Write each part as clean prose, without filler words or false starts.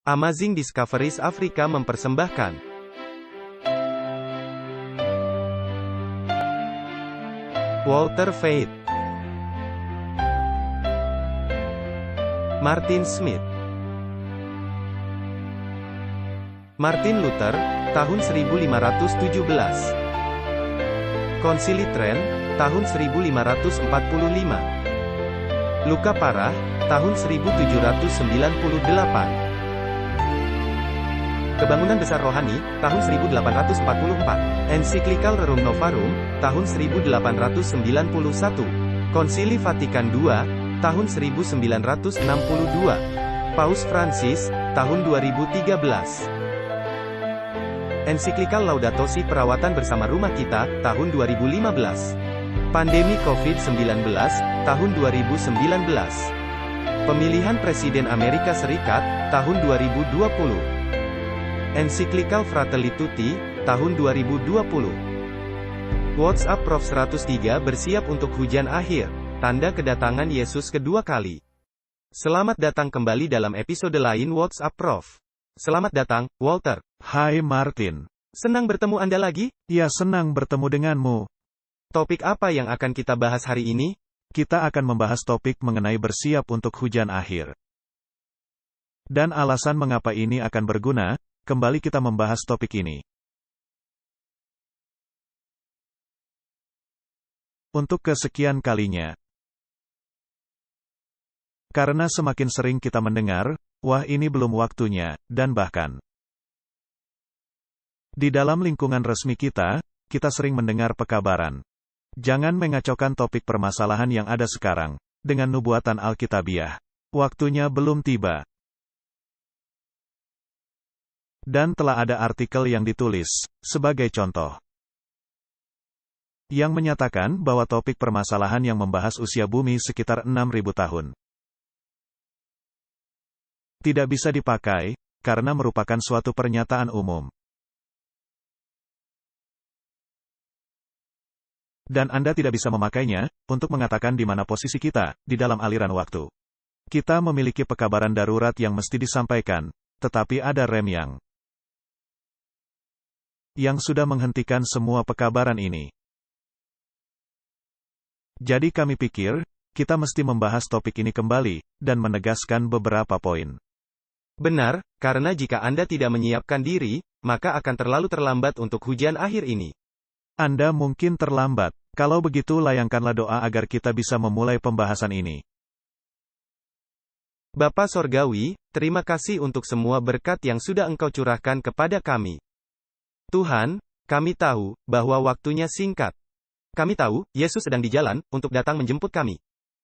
Amazing Discoveries Afrika mempersembahkan Walter Veith, Martin Smith, Martin Luther, tahun 1517. Konsili Trent, tahun 1545. Luca Parra, tahun 1798. Kebangunan Besar Rohani, tahun 1844. Ensiklikal Rerum Novarum, tahun 1891. Konsili Vatikan II, tahun 1962. Paus Francis, tahun 2013. Ensiklikal Laudato Si Perawatan Bersama Rumah Kita, tahun 2015. Pandemi COVID-19, tahun 2019. Pemilihan Presiden Amerika Serikat, tahun 2020. Ensiklikal Fratelli Tutti, tahun 2020. WhatsApp Prof 103 bersiap untuk hujan akhir, tanda kedatangan Yesus kedua kali. Selamat datang kembali dalam episode lain WhatsApp Prof. Selamat datang, Walter. Hai Martin. Senang bertemu Anda lagi? Ya, senang bertemu denganmu. Topik apa yang akan kita bahas hari ini? Kita akan membahas topik mengenai bersiap untuk hujan akhir. Dan alasan mengapa ini akan berguna, kembali kita membahas topik ini. Untuk kesekian kalinya. Karena semakin sering kita mendengar, wah ini belum waktunya, dan bahkan di dalam lingkungan resmi kita sering mendengar pekabaran. Jangan mengacaukan topik permasalahan yang ada sekarang, dengan nubuatan Alkitabiah. Waktunya belum tiba. Dan telah ada artikel yang ditulis, sebagai contoh, yang menyatakan bahwa topik permasalahan yang membahas usia bumi sekitar 6.000 tahun tidak bisa dipakai, karena merupakan suatu pernyataan umum. Dan Anda tidak bisa memakainya, untuk mengatakan di mana posisi kita, di dalam aliran waktu. Kita memiliki pekabaran darurat yang mesti disampaikan, tetapi ada rem yang sudah menghentikan semua pekabaran ini. Jadi kami pikir, kita mesti membahas topik ini kembali, dan menegaskan beberapa poin. Benar, karena jika Anda tidak menyiapkan diri, maka akan terlalu terlambat untuk hujan akhir ini. Anda mungkin terlambat. Kalau begitu layangkanlah doa agar kita bisa memulai pembahasan ini. Bapa Sorgawi, terima kasih untuk semua berkat yang sudah Engkau curahkan kepada kami. Tuhan, kami tahu bahwa waktunya singkat. Kami tahu, Yesus sedang di jalan untuk datang menjemput kami.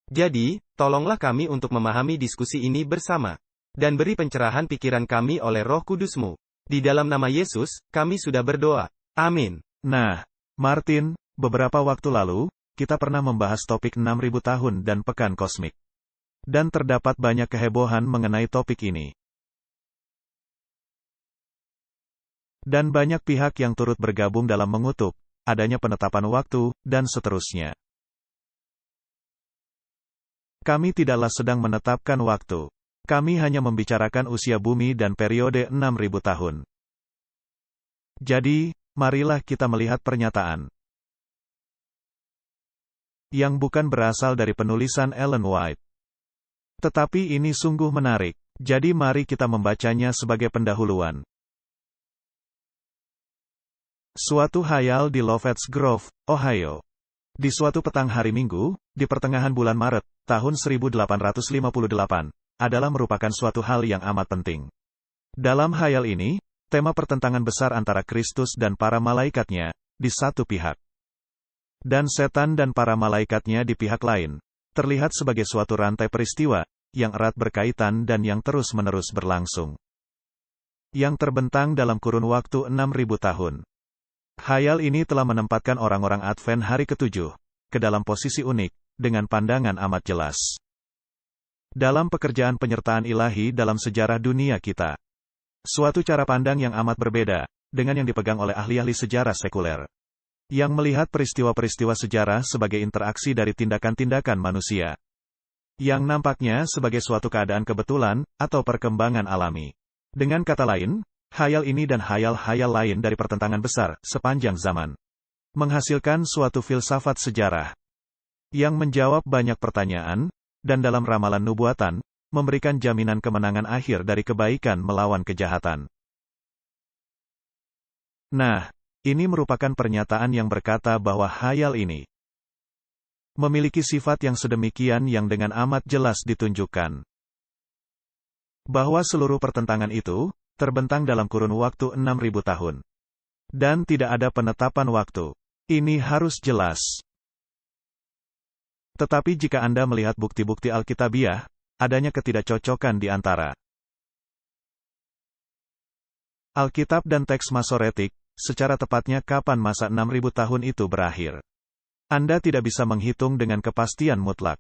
Jadi, tolonglah kami untuk memahami diskusi ini bersama. Dan beri pencerahan pikiran kami oleh Roh Kudus-Mu. Di dalam nama Yesus, kami sudah berdoa. Amin. Nah, Martin, beberapa waktu lalu, kita pernah membahas topik 6.000 tahun dan pekan kosmik. Dan terdapat banyak kehebohan mengenai topik ini. Dan banyak pihak yang turut bergabung dalam mengutuk adanya penetapan waktu, dan seterusnya. Kami tidaklah sedang menetapkan waktu. Kami hanya membicarakan usia bumi dan periode 6.000 tahun. Jadi, marilah kita melihat pernyataan yang bukan berasal dari penulisan Ellen White. Tetapi ini sungguh menarik. Jadi mari kita membacanya sebagai pendahuluan. Suatu hayal di Lovetts Grove, Ohio. Di suatu petang hari Minggu, di pertengahan bulan Maret, tahun 1858, adalah merupakan suatu hal yang amat penting. Dalam hayal ini, tema pertentangan besar antara Kristus dan para malaikatnya, di satu pihak. Dan setan dan para malaikatnya di pihak lain, terlihat sebagai suatu rantai peristiwa, yang erat berkaitan dan yang terus-menerus berlangsung. Yang terbentang dalam kurun waktu 6.000 tahun. Hayal ini telah menempatkan orang-orang Advent hari ke-7, ke dalam posisi unik, dengan pandangan amat jelas. Dalam pekerjaan penyertaan ilahi dalam sejarah dunia kita. Suatu cara pandang yang amat berbeda, dengan yang dipegang oleh ahli-ahli sejarah sekuler. Yang melihat peristiwa-peristiwa sejarah sebagai interaksi dari tindakan-tindakan manusia. Yang nampaknya sebagai suatu keadaan kebetulan, atau perkembangan alami. Dengan kata lain, khayal ini dan khayal-khayal lain dari pertentangan besar, sepanjang zaman, menghasilkan suatu filsafat sejarah yang menjawab banyak pertanyaan, dan dalam ramalan nubuatan, memberikan jaminan kemenangan akhir dari kebaikan melawan kejahatan. Nah, ini merupakan pernyataan yang berkata bahwa khayal ini memiliki sifat yang sedemikian yang dengan amat jelas ditunjukkan bahwa seluruh pertentangan itu terbentang dalam kurun waktu 6.000 tahun. Dan tidak ada penetapan waktu. Ini harus jelas. Tetapi jika Anda melihat bukti-bukti Alkitabiah, adanya ketidakcocokan di antara Alkitab dan teks Masoretik, secara tepatnya kapan masa 6.000 tahun itu berakhir. Anda tidak bisa menghitung dengan kepastian mutlak.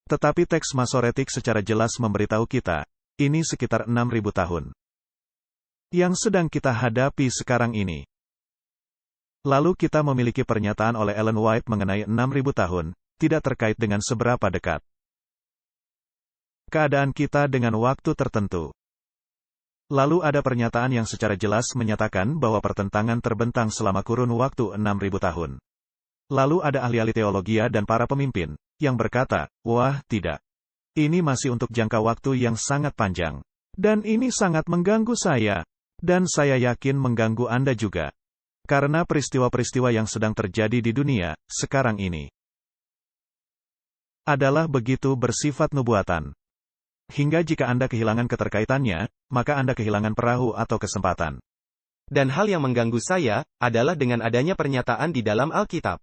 Tetapi teks Masoretik secara jelas memberitahu kita, ini sekitar 6.000 tahun yang sedang kita hadapi sekarang ini. Lalu kita memiliki pernyataan oleh Ellen White mengenai 6.000 tahun, tidak terkait dengan seberapa dekat keadaan kita dengan waktu tertentu. Lalu ada pernyataan yang secara jelas menyatakan bahwa pertentangan terbentang selama kurun waktu 6.000 tahun. Lalu ada ahli-ahli teologi dan para pemimpin yang berkata, wah, tidak. Ini masih untuk jangka waktu yang sangat panjang. Dan ini sangat mengganggu saya. Dan saya yakin mengganggu Anda juga. Karena peristiwa-peristiwa yang sedang terjadi di dunia sekarang ini adalah begitu bersifat nubuatan. Hingga jika Anda kehilangan keterkaitannya, maka Anda kehilangan perahu atau kesempatan. Dan hal yang mengganggu saya adalah dengan adanya pernyataan di dalam Alkitab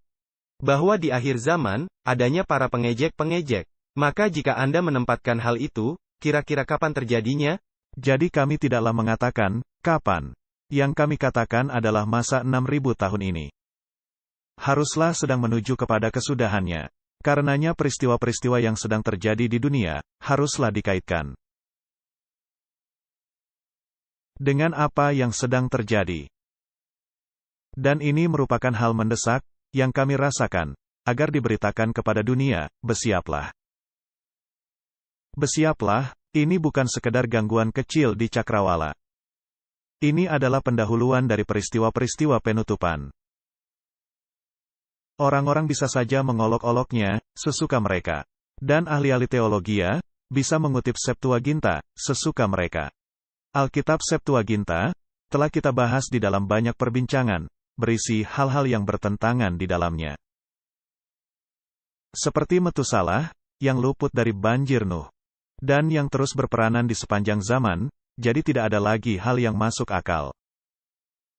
bahwa di akhir zaman, adanya para pengejek-pengejek. Maka jika Anda menempatkan hal itu, kira-kira kapan terjadinya? Jadi kami tidaklah mengatakan, kapan. Yang kami katakan adalah masa 6.000 tahun ini haruslah sedang menuju kepada kesudahannya. Karenanya peristiwa-peristiwa yang sedang terjadi di dunia, haruslah dikaitkan dengan apa yang sedang terjadi. Dan ini merupakan hal mendesak, yang kami rasakan, agar diberitakan kepada dunia, bersiaplah. Bersiaplah, ini bukan sekedar gangguan kecil di cakrawala. Ini adalah pendahuluan dari peristiwa-peristiwa penutupan. Orang-orang bisa saja mengolok-oloknya, sesuka mereka. Dan ahli-ahli teologi bisa mengutip Septuaginta, sesuka mereka. Alkitab Septuaginta, telah kita bahas di dalam banyak perbincangan, berisi hal-hal yang bertentangan di dalamnya. Seperti Metusalah, yang luput dari banjir Nuh. Dan yang terus berperanan di sepanjang zaman, jadi tidak ada lagi hal yang masuk akal.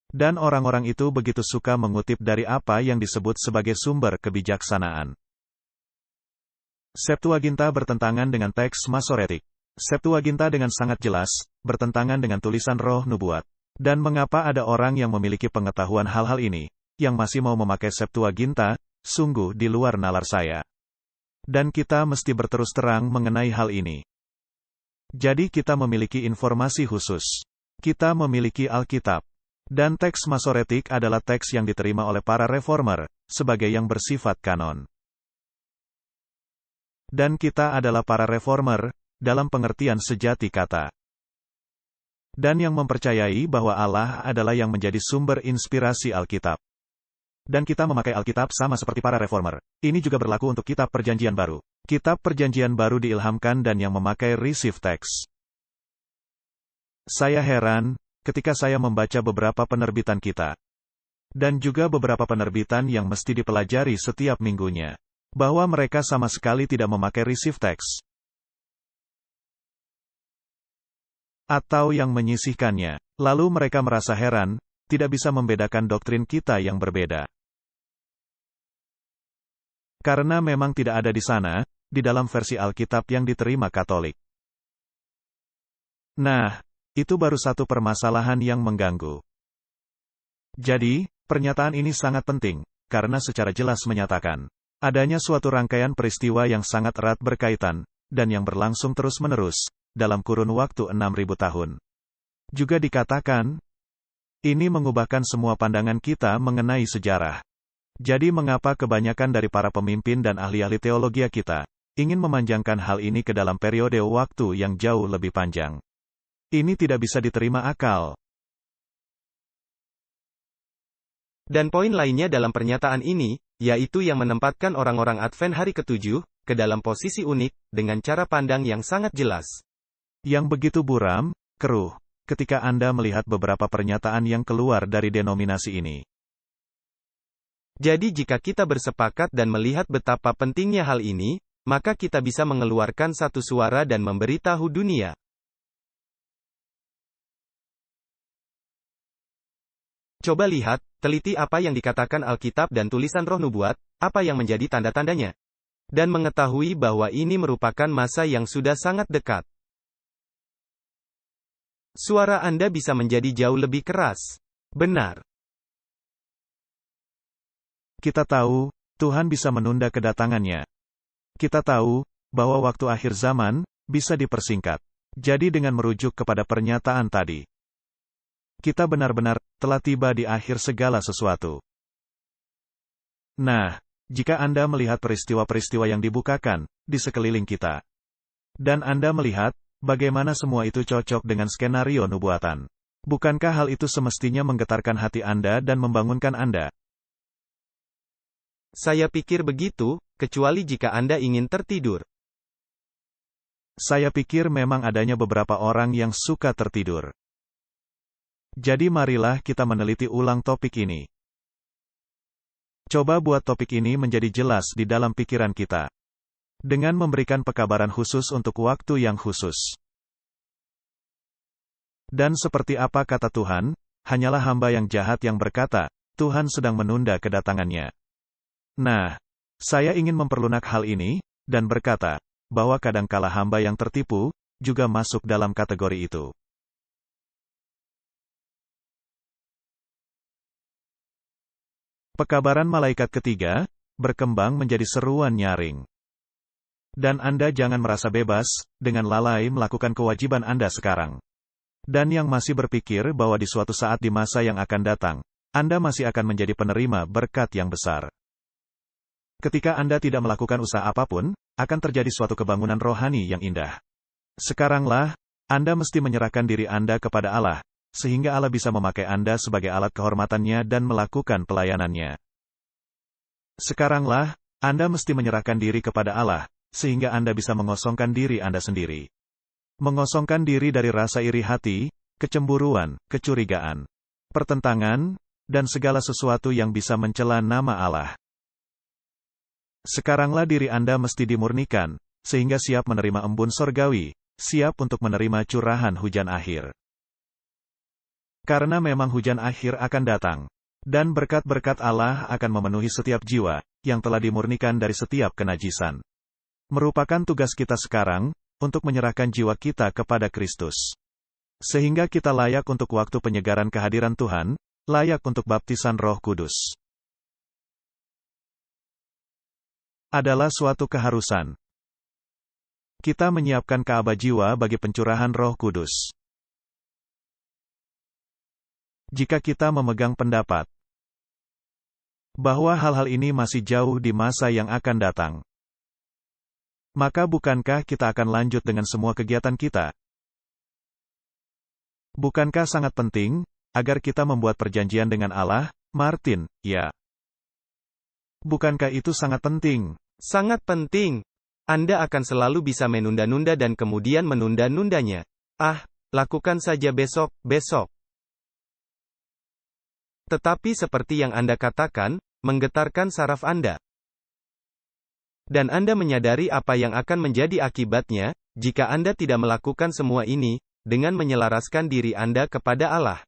Dan orang-orang itu begitu suka mengutip dari apa yang disebut sebagai sumber kebijaksanaan. Septuaginta bertentangan dengan teks Masoretik. Septuaginta dengan sangat jelas, bertentangan dengan tulisan roh nubuat. Dan mengapa ada orang yang memiliki pengetahuan hal-hal ini, yang masih mau memakai Septuaginta, sungguh di luar nalar saya. Dan kita mesti berterus terang mengenai hal ini. Jadi kita memiliki informasi khusus. Kita memiliki Alkitab. Dan teks Masoretik adalah teks yang diterima oleh para reformer, sebagai yang bersifat kanon. Dan kita adalah para reformer, dalam pengertian sejati kata. Dan yang mempercayai bahwa Allah adalah yang menjadi sumber inspirasi Alkitab. Dan kita memakai Alkitab sama seperti para reformer. Ini juga berlaku untuk Kitab Perjanjian Baru. Kitab Perjanjian Baru diilhamkan dan yang memakai receive text. Saya heran, ketika saya membaca beberapa penerbitan kita. Dan juga beberapa penerbitan yang mesti dipelajari setiap minggunya. Bahwa mereka sama sekali tidak memakai receive text. Atau yang menyisihkannya. Lalu mereka merasa heran, tidak bisa membedakan doktrin kita yang berbeda. Karena memang tidak ada di sana, di dalam versi Alkitab yang diterima Katolik. Nah, itu baru satu permasalahan yang mengganggu. Jadi, pernyataan ini sangat penting, karena secara jelas menyatakan, adanya suatu rangkaian peristiwa yang sangat erat berkaitan, dan yang berlangsung terus-menerus, dalam kurun waktu 6.000 tahun. Juga dikatakan, ini mengubahkan semua pandangan kita mengenai sejarah. Jadi mengapa kebanyakan dari para pemimpin dan ahli-ahli teologi kita, ingin memanjangkan hal ini ke dalam periode waktu yang jauh lebih panjang. Ini tidak bisa diterima akal. Dan poin lainnya dalam pernyataan ini, yaitu yang menempatkan orang-orang Advent hari ke-7, ke dalam posisi unik, dengan cara pandang yang sangat jelas. Yang begitu buram, keruh, ketika Anda melihat beberapa pernyataan yang keluar dari denominasi ini. Jadi jika kita bersepakat dan melihat betapa pentingnya hal ini, maka kita bisa mengeluarkan satu suara dan memberitahu dunia. Coba lihat, teliti apa yang dikatakan Alkitab dan tulisan Roh Nubuat, apa yang menjadi tanda-tandanya. Dan mengetahui bahwa ini merupakan masa yang sudah sangat dekat. Suara Anda bisa menjadi jauh lebih keras. Benar. Kita tahu, Tuhan bisa menunda kedatangannya. Kita tahu, bahwa waktu akhir zaman, bisa dipersingkat. Jadi dengan merujuk kepada pernyataan tadi, kita benar-benar telah tiba di akhir segala sesuatu. Nah, jika Anda melihat peristiwa-peristiwa yang dibukakan di sekeliling kita, dan Anda melihat bagaimana semua itu cocok dengan skenario nubuatan, bukankah hal itu semestinya menggetarkan hati Anda dan membangunkan Anda? Saya pikir begitu, kecuali jika Anda ingin tertidur. Saya pikir memang adanya beberapa orang yang suka tertidur. Jadi marilah kita meneliti ulang topik ini. Coba buat topik ini menjadi jelas di dalam pikiran kita. Dengan memberikan pekabaran khusus untuk waktu yang khusus. Dan seperti apa kata Tuhan, hanyalah hamba yang jahat yang berkata, Tuhan sedang menunda kedatangannya. Nah, saya ingin memperlunak hal ini, dan berkata, bahwa kadangkala hamba yang tertipu, juga masuk dalam kategori itu. Pekabaran malaikat ketiga, berkembang menjadi seruan nyaring. Dan Anda jangan merasa bebas, dengan lalai melakukan kewajiban Anda sekarang. Dan yang masih berpikir bahwa di suatu saat di masa yang akan datang, Anda masih akan menjadi penerima berkat yang besar. Ketika Anda tidak melakukan usaha apapun, akan terjadi suatu kebangunan rohani yang indah. Sekaranglah, Anda mesti menyerahkan diri Anda kepada Allah, sehingga Allah bisa memakai Anda sebagai alat kehormatannya dan melakukan pelayanannya. Sekaranglah, Anda mesti menyerahkan diri kepada Allah, sehingga Anda bisa mengosongkan diri Anda sendiri. Mengosongkan diri dari rasa iri hati, kecemburuan, kecurigaan, pertentangan, dan segala sesuatu yang bisa mencela nama Allah. Sekaranglah diri Anda mesti dimurnikan, sehingga siap menerima embun sorgawi, siap untuk menerima curahan hujan akhir. Karena memang hujan akhir akan datang, dan berkat-berkat Allah akan memenuhi setiap jiwa, yang telah dimurnikan dari setiap kenajisan. Merupakan tugas kita sekarang, untuk menyerahkan jiwa kita kepada Kristus. Sehingga kita layak untuk waktu penyegaran kehadiran Tuhan, layak untuk baptisan Roh Kudus. Adalah suatu keharusan. Kita menyiapkan Ka'bah jiwa bagi pencurahan Roh Kudus. Jika kita memegang pendapat bahwa hal-hal ini masih jauh di masa yang akan datang, maka bukankah kita akan lanjut dengan semua kegiatan kita? Bukankah sangat penting agar kita membuat perjanjian dengan Allah, Martin? Ya. Bukankah itu sangat penting? Sangat penting. Anda akan selalu bisa menunda-nunda dan kemudian menunda-nundanya. Lakukan saja besok. Tetapi seperti yang Anda katakan, menggetarkan saraf Anda. Dan Anda menyadari apa yang akan menjadi akibatnya, jika Anda tidak melakukan semua ini, dengan menyelaraskan diri Anda kepada Allah.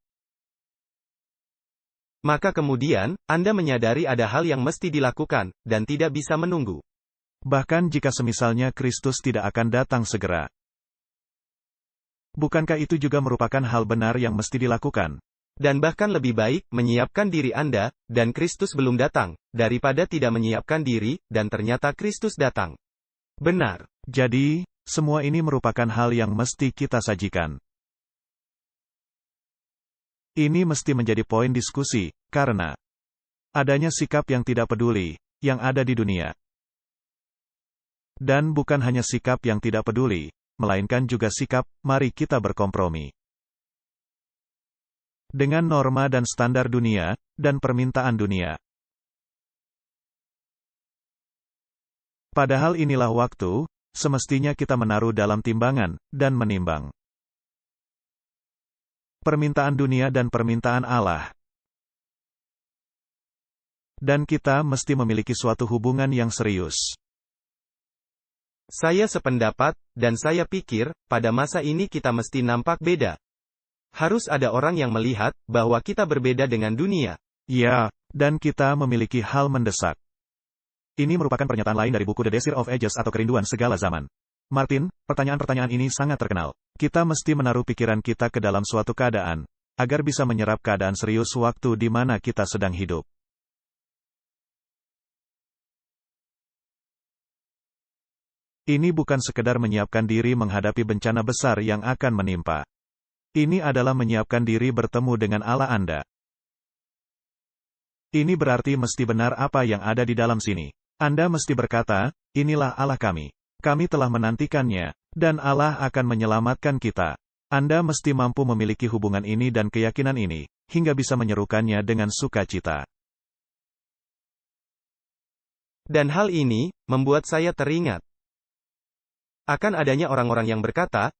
Maka kemudian, Anda menyadari ada hal yang mesti dilakukan, dan tidak bisa menunggu. Bahkan jika semisalnya Kristus tidak akan datang segera. Bukankah itu juga merupakan hal benar yang mesti dilakukan? Dan bahkan lebih baik, menyiapkan diri Anda, dan Kristus belum datang, daripada tidak menyiapkan diri, dan ternyata Kristus datang. Benar. Jadi, semua ini merupakan hal yang mesti kita sajikan. Ini mesti menjadi poin diskusi, karena adanya sikap yang tidak peduli, yang ada di dunia. Dan bukan hanya sikap yang tidak peduli, melainkan juga sikap, mari kita berkompromi dengan norma dan standar dunia, dan permintaan dunia. Padahal inilah waktu, semestinya kita menaruh dalam timbangan, dan menimbang permintaan dunia dan permintaan Allah. Dan kita mesti memiliki suatu hubungan yang serius. Saya sependapat, dan saya pikir, pada masa ini kita mesti nampak beda. Harus ada orang yang melihat, bahwa kita berbeda dengan dunia. Ya, dan kita memiliki hal mendesak. Ini merupakan pernyataan lain dari buku The Desire of Ages atau Kerinduan Segala Zaman. Martin, pertanyaan-pertanyaan ini sangat terkenal. Kita mesti menaruh pikiran kita ke dalam suatu keadaan, agar bisa menyerap keadaan serius waktu di mana kita sedang hidup. Ini bukan sekedar menyiapkan diri menghadapi bencana besar yang akan menimpa. Ini adalah menyiapkan diri bertemu dengan Allah Anda. Ini berarti mesti benar apa yang ada di dalam sini. Anda mesti berkata, inilah Allah kami. Kami telah menantikannya, dan Allah akan menyelamatkan kita. Anda mesti mampu memiliki hubungan ini dan keyakinan ini, hingga bisa menyerukannya dengan sukacita. Dan hal ini, membuat saya teringat akan adanya orang-orang yang berkata,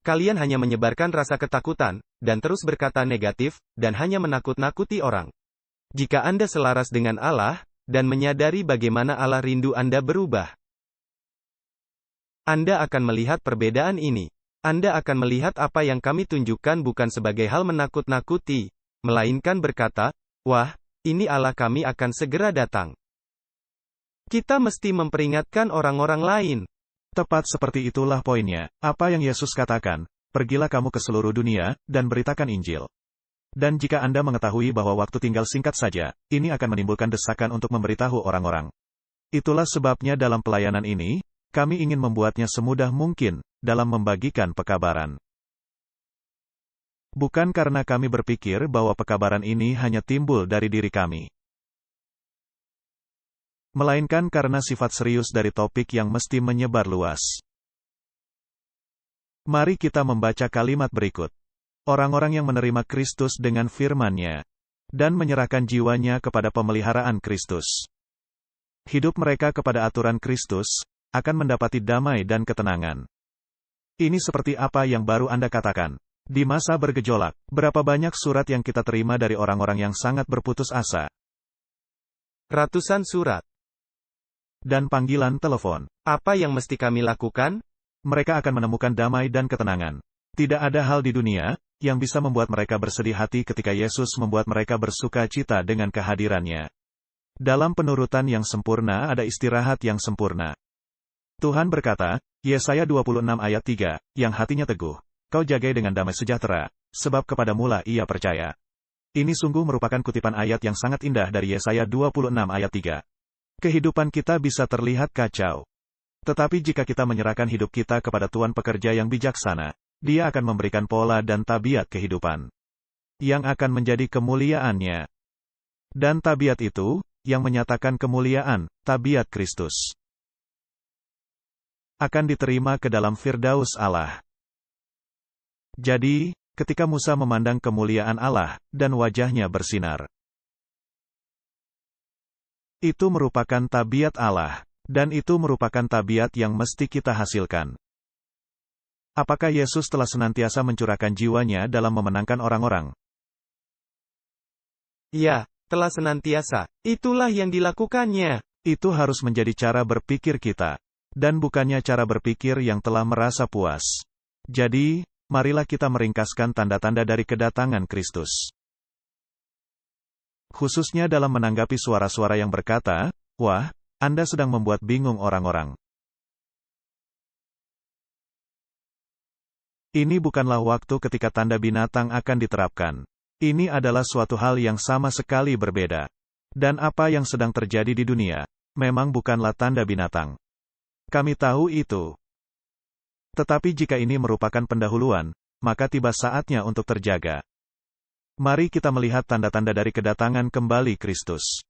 kalian hanya menyebarkan rasa ketakutan, dan terus berkata negatif, dan hanya menakut-nakuti orang. Jika Anda selaras dengan Allah, dan menyadari bagaimana Allah rindu Anda berubah, Anda akan melihat perbedaan ini. Anda akan melihat apa yang kami tunjukkan bukan sebagai hal menakut-nakuti, melainkan berkata, wah, ini Allah kami akan segera datang. Kita mesti memperingatkan orang-orang lain. Tepat seperti itulah poinnya, apa yang Yesus katakan, pergilah kamu ke seluruh dunia, dan beritakan Injil. Dan jika Anda mengetahui bahwa waktu tinggal singkat saja, ini akan menimbulkan desakan untuk memberitahu orang-orang. Itulah sebabnya dalam pelayanan ini, kami ingin membuatnya semudah mungkin, dalam membagikan pekabaran. Bukan karena kami berpikir bahwa pekabaran ini hanya timbul dari diri kami, melainkan karena sifat serius dari topik yang mesti menyebar luas. Mari kita membaca kalimat berikut. Orang-orang yang menerima Kristus dengan firman-Nya, dan menyerahkan jiwanya kepada pemeliharaan Kristus. Hidup mereka kepada aturan Kristus, akan mendapati damai dan ketenangan. Ini seperti apa yang baru Anda katakan. Di masa bergejolak, berapa banyak surat yang kita terima dari orang-orang yang sangat berputus asa. Ratusan surat. Dan panggilan telepon. Apa yang mesti kami lakukan? Mereka akan menemukan damai dan ketenangan. Tidak ada hal di dunia yang bisa membuat mereka bersedih hati ketika Yesus membuat mereka bersuka cita dengan kehadirannya. Dalam penurutan yang sempurna ada istirahat yang sempurna. Tuhan berkata, Yesaya 26 ayat 3, yang hatinya teguh, kau jagai dengan damai sejahtera, sebab kepadamulah ia percaya. Ini sungguh merupakan kutipan ayat yang sangat indah dari Yesaya 26 ayat 3. Kehidupan kita bisa terlihat kacau. Tetapi jika kita menyerahkan hidup kita kepada Tuhan pekerja yang bijaksana, Dia akan memberikan pola dan tabiat kehidupan yang akan menjadi kemuliaan-Nya. Dan tabiat itu, yang menyatakan kemuliaan, tabiat Kristus, akan diterima ke dalam Firdaus Allah. Jadi, ketika Musa memandang kemuliaan Allah, dan wajahnya bersinar, itu merupakan tabiat Allah, dan itu merupakan tabiat yang mesti kita hasilkan. Apakah Yesus telah senantiasa mencurahkan jiwanya dalam memenangkan orang-orang? Ya, telah senantiasa. Itulah yang dilakukannya. Itu harus menjadi cara berpikir kita, dan bukannya cara berpikir yang telah merasa puas. Jadi, marilah kita meringkaskan tanda-tanda dari kedatangan Kristus. Khususnya dalam menanggapi suara-suara yang berkata, wah, Anda sedang membuat bingung orang-orang. Ini bukanlah waktu ketika tanda binatang akan diterapkan. Ini adalah suatu hal yang sama sekali berbeda. Dan apa yang sedang terjadi di dunia, memang bukanlah tanda binatang. Kami tahu itu. Tetapi jika ini merupakan pendahuluan, maka tiba saatnya untuk terjaga. Mari kita melihat tanda-tanda dari kedatangan kembali Kristus.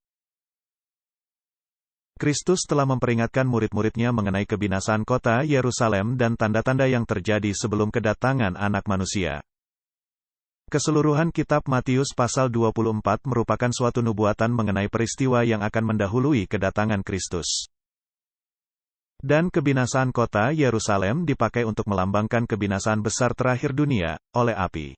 Kristus telah memperingatkan murid-muridnya mengenai kebinasaan kota Yerusalem dan tanda-tanda yang terjadi sebelum kedatangan Anak Manusia. Keseluruhan kitab Matius pasal 24 merupakan suatu nubuatan mengenai peristiwa yang akan mendahului kedatangan Kristus. Dan kebinasaan kota Yerusalem dipakai untuk melambangkan kebinasaan besar terakhir dunia, oleh api.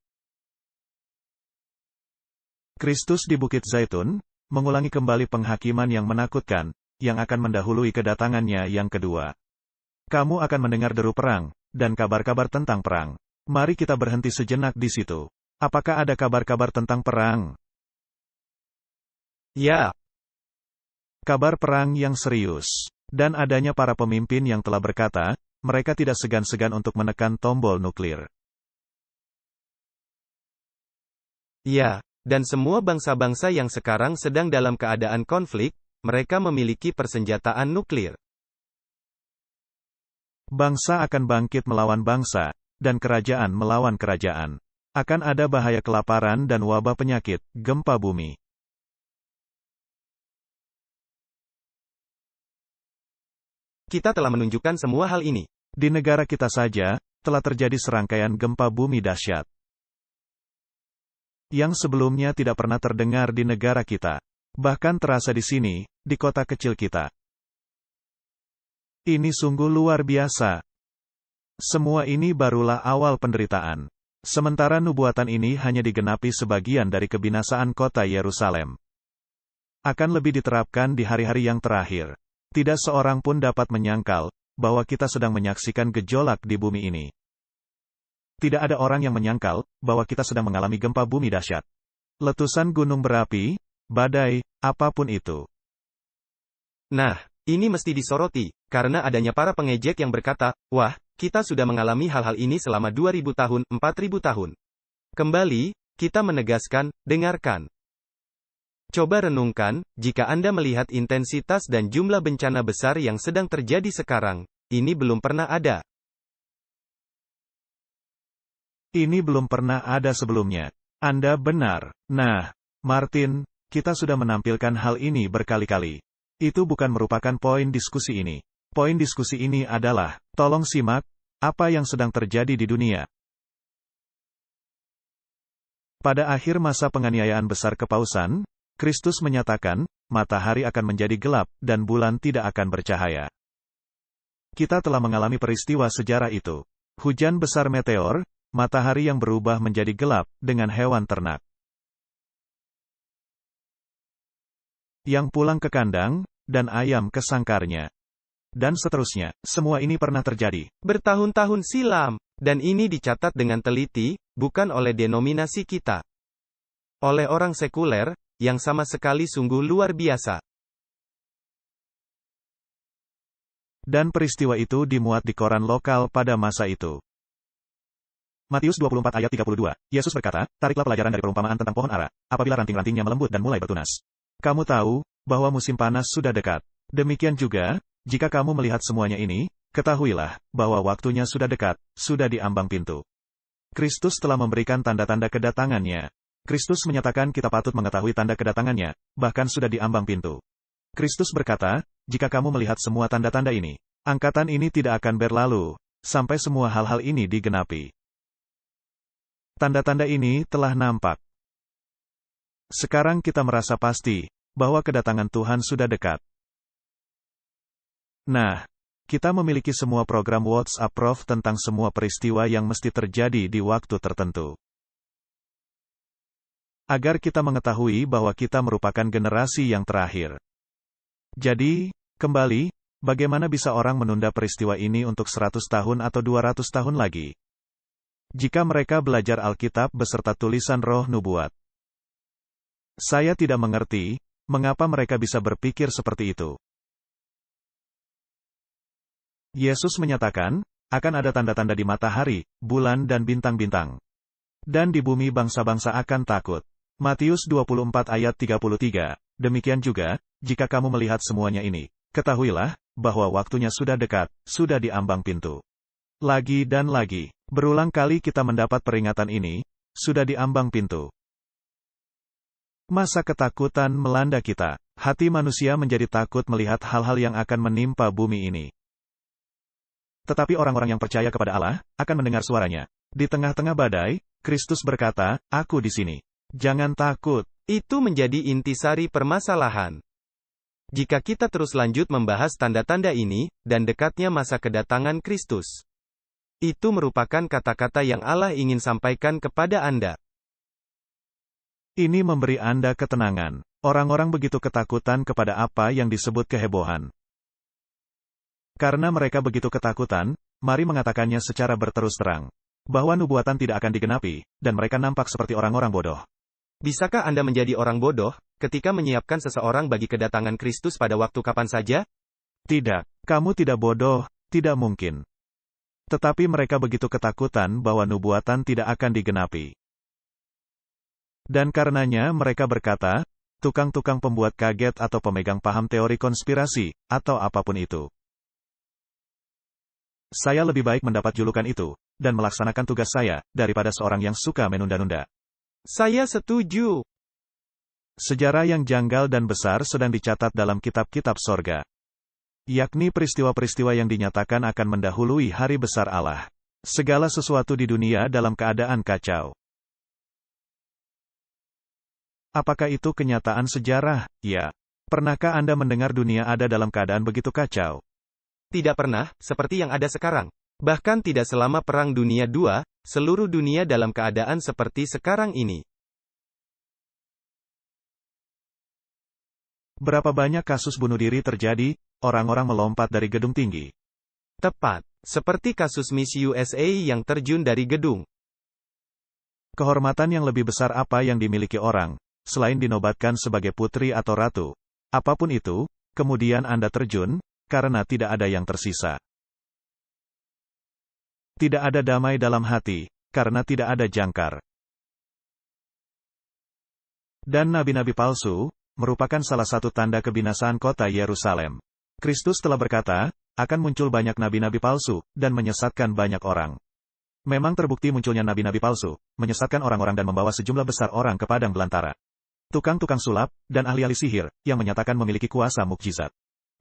Kristus di Bukit Zaitun, mengulangi kembali penghakiman yang menakutkan, yang akan mendahului kedatangannya yang kedua. Kamu akan mendengar deru perang, dan kabar-kabar tentang perang. Mari kita berhenti sejenak di situ. Apakah ada kabar-kabar tentang perang? Ya. Kabar perang yang serius. Dan adanya para pemimpin yang telah berkata, mereka tidak segan-segan untuk menekan tombol nuklir. Ya, dan semua bangsa-bangsa yang sekarang sedang dalam keadaan konflik, mereka memiliki persenjataan nuklir. Bangsa akan bangkit melawan bangsa, dan kerajaan melawan kerajaan. Akan ada bahaya kelaparan dan wabah penyakit, gempa bumi. Kita telah menunjukkan semua hal ini. Di negara kita saja, telah terjadi serangkaian gempa bumi dahsyat. Yang sebelumnya tidak pernah terdengar di negara kita. Bahkan terasa di sini, di kota kecil kita. Ini sungguh luar biasa. Semua ini barulah awal penderitaan. Sementara nubuatan ini hanya digenapi sebagian dari kebinasaan kota Yerusalem. Akan lebih diterapkan di hari-hari yang terakhir. Tidak seorang pun dapat menyangkal bahwa kita sedang menyaksikan gejolak di bumi ini. Tidak ada orang yang menyangkal bahwa kita sedang mengalami gempa bumi dahsyat. Letusan gunung berapi, badai, apapun itu. Nah, ini mesti disoroti, karena adanya para pengejek yang berkata, wah, kita sudah mengalami hal-hal ini selama 2000 tahun, 4000 tahun. Kembali, kita menegaskan, dengarkan. Coba renungkan, jika Anda melihat intensitas dan jumlah bencana besar yang sedang terjadi sekarang, ini belum pernah ada. Ini belum pernah ada sebelumnya. Anda benar. Nah, Martin, kita sudah menampilkan hal ini berkali-kali. Itu bukan merupakan poin diskusi ini. Poin diskusi ini adalah, tolong simak, apa yang sedang terjadi di dunia. Pada akhir masa penganiayaan besar kepausan, Kristus menyatakan, matahari akan menjadi gelap, dan bulan tidak akan bercahaya. Kita telah mengalami peristiwa sejarah itu. Hujan besar meteor, matahari yang berubah menjadi gelap, dengan hewan ternak yang pulang ke kandang, dan ayam ke sangkarnya. Dan seterusnya, semua ini pernah terjadi. Bertahun-tahun silam, dan ini dicatat dengan teliti, bukan oleh denominasi kita. Oleh orang sekuler, yang sama sekali sungguh luar biasa. Dan peristiwa itu dimuat di koran lokal pada masa itu. Matius 24 ayat 32, Yesus berkata, tariklah pelajaran dari perumpamaan tentang pohon ara, apabila ranting-rantingnya melembut dan mulai bertunas. Kamu tahu, bahwa musim panas sudah dekat. Demikian juga, jika kamu melihat semuanya ini, ketahuilah, bahwa waktunya sudah dekat, sudah di ambang pintu. Kristus telah memberikan tanda-tanda kedatangannya. Kristus menyatakan kita patut mengetahui tanda kedatangannya, bahkan sudah di ambang pintu. Kristus berkata, jika kamu melihat semua tanda-tanda ini, angkatan ini tidak akan berlalu, sampai semua hal-hal ini digenapi. Tanda-tanda ini telah nampak. Sekarang kita merasa pasti, bahwa kedatangan Tuhan sudah dekat. Nah, kita memiliki semua program WhatsApp Prof tentang semua peristiwa yang mesti terjadi di waktu tertentu. Agar kita mengetahui bahwa kita merupakan generasi yang terakhir. Jadi, kembali, bagaimana bisa orang menunda peristiwa ini untuk 100 tahun atau 200 tahun lagi? Jika mereka belajar Alkitab beserta tulisan roh nubuat. Saya tidak mengerti, mengapa mereka bisa berpikir seperti itu. Yesus menyatakan, akan ada tanda-tanda di matahari, bulan dan bintang-bintang. Dan di bumi bangsa-bangsa akan takut. Matius 24 ayat 33, demikian juga, jika kamu melihat semuanya ini, ketahuilah, bahwa waktunya sudah dekat, sudah di ambang pintu. Lagi dan lagi, berulang kali kita mendapat peringatan ini, sudah di ambang pintu. Masa ketakutan melanda kita. Hati manusia menjadi takut melihat hal-hal yang akan menimpa bumi ini. Tetapi orang-orang yang percaya kepada Allah, akan mendengar suaranya. Di tengah-tengah badai, Kristus berkata, "Aku di sini. Jangan takut." Itu menjadi intisari permasalahan. Jika kita terus lanjut membahas tanda-tanda ini, dan dekatnya masa kedatangan Kristus, itu merupakan kata-kata yang Allah ingin sampaikan kepada Anda. Ini memberi Anda ketenangan. Orang-orang begitu ketakutan kepada apa yang disebut kehebohan. Karena mereka begitu ketakutan, mari mengatakannya secara berterus terang. Bahwa nubuatan tidak akan digenapi, dan mereka nampak seperti orang-orang bodoh. Bisakah Anda menjadi orang bodoh, ketika menyiapkan seseorang bagi kedatangan Kristus pada waktu kapan saja? Tidak, kamu tidak bodoh, tidak mungkin. Tetapi mereka begitu ketakutan bahwa nubuatan tidak akan digenapi. Dan karenanya mereka berkata, tukang-tukang pembuat kaget atau pemegang paham teori konspirasi, atau apapun itu. Saya lebih baik mendapat julukan itu, dan melaksanakan tugas saya, daripada seorang yang suka menunda-nunda. Saya setuju. Sejarah yang janggal dan besar sedang dicatat dalam kitab-kitab sorga. Yakni peristiwa-peristiwa yang dinyatakan akan mendahului hari besar Allah. Segala sesuatu di dunia dalam keadaan kacau. Apakah itu kenyataan sejarah? Ya. Pernahkah Anda mendengar dunia ada dalam keadaan begitu kacau? Tidak pernah, seperti yang ada sekarang. Bahkan tidak selama Perang Dunia II, seluruh dunia dalam keadaan seperti sekarang ini. Berapa banyak kasus bunuh diri terjadi, orang-orang melompat dari gedung tinggi. Tepat, seperti kasus Miss USA yang terjun dari gedung. Kehormatan yang lebih besar apa yang dimiliki orang, selain dinobatkan sebagai putri atau ratu? Apapun itu, kemudian Anda terjun, karena tidak ada yang tersisa. Tidak ada damai dalam hati, karena tidak ada jangkar. Dan nabi-nabi palsu, merupakan salah satu tanda kebinasaan kota Yerusalem. Kristus telah berkata, akan muncul banyak nabi-nabi palsu, dan menyesatkan banyak orang. Memang terbukti munculnya nabi-nabi palsu, menyesatkan orang-orang dan membawa sejumlah besar orang ke padang belantara. Tukang-tukang sulap, dan ahli-ahli sihir, yang menyatakan memiliki kuasa mukjizat.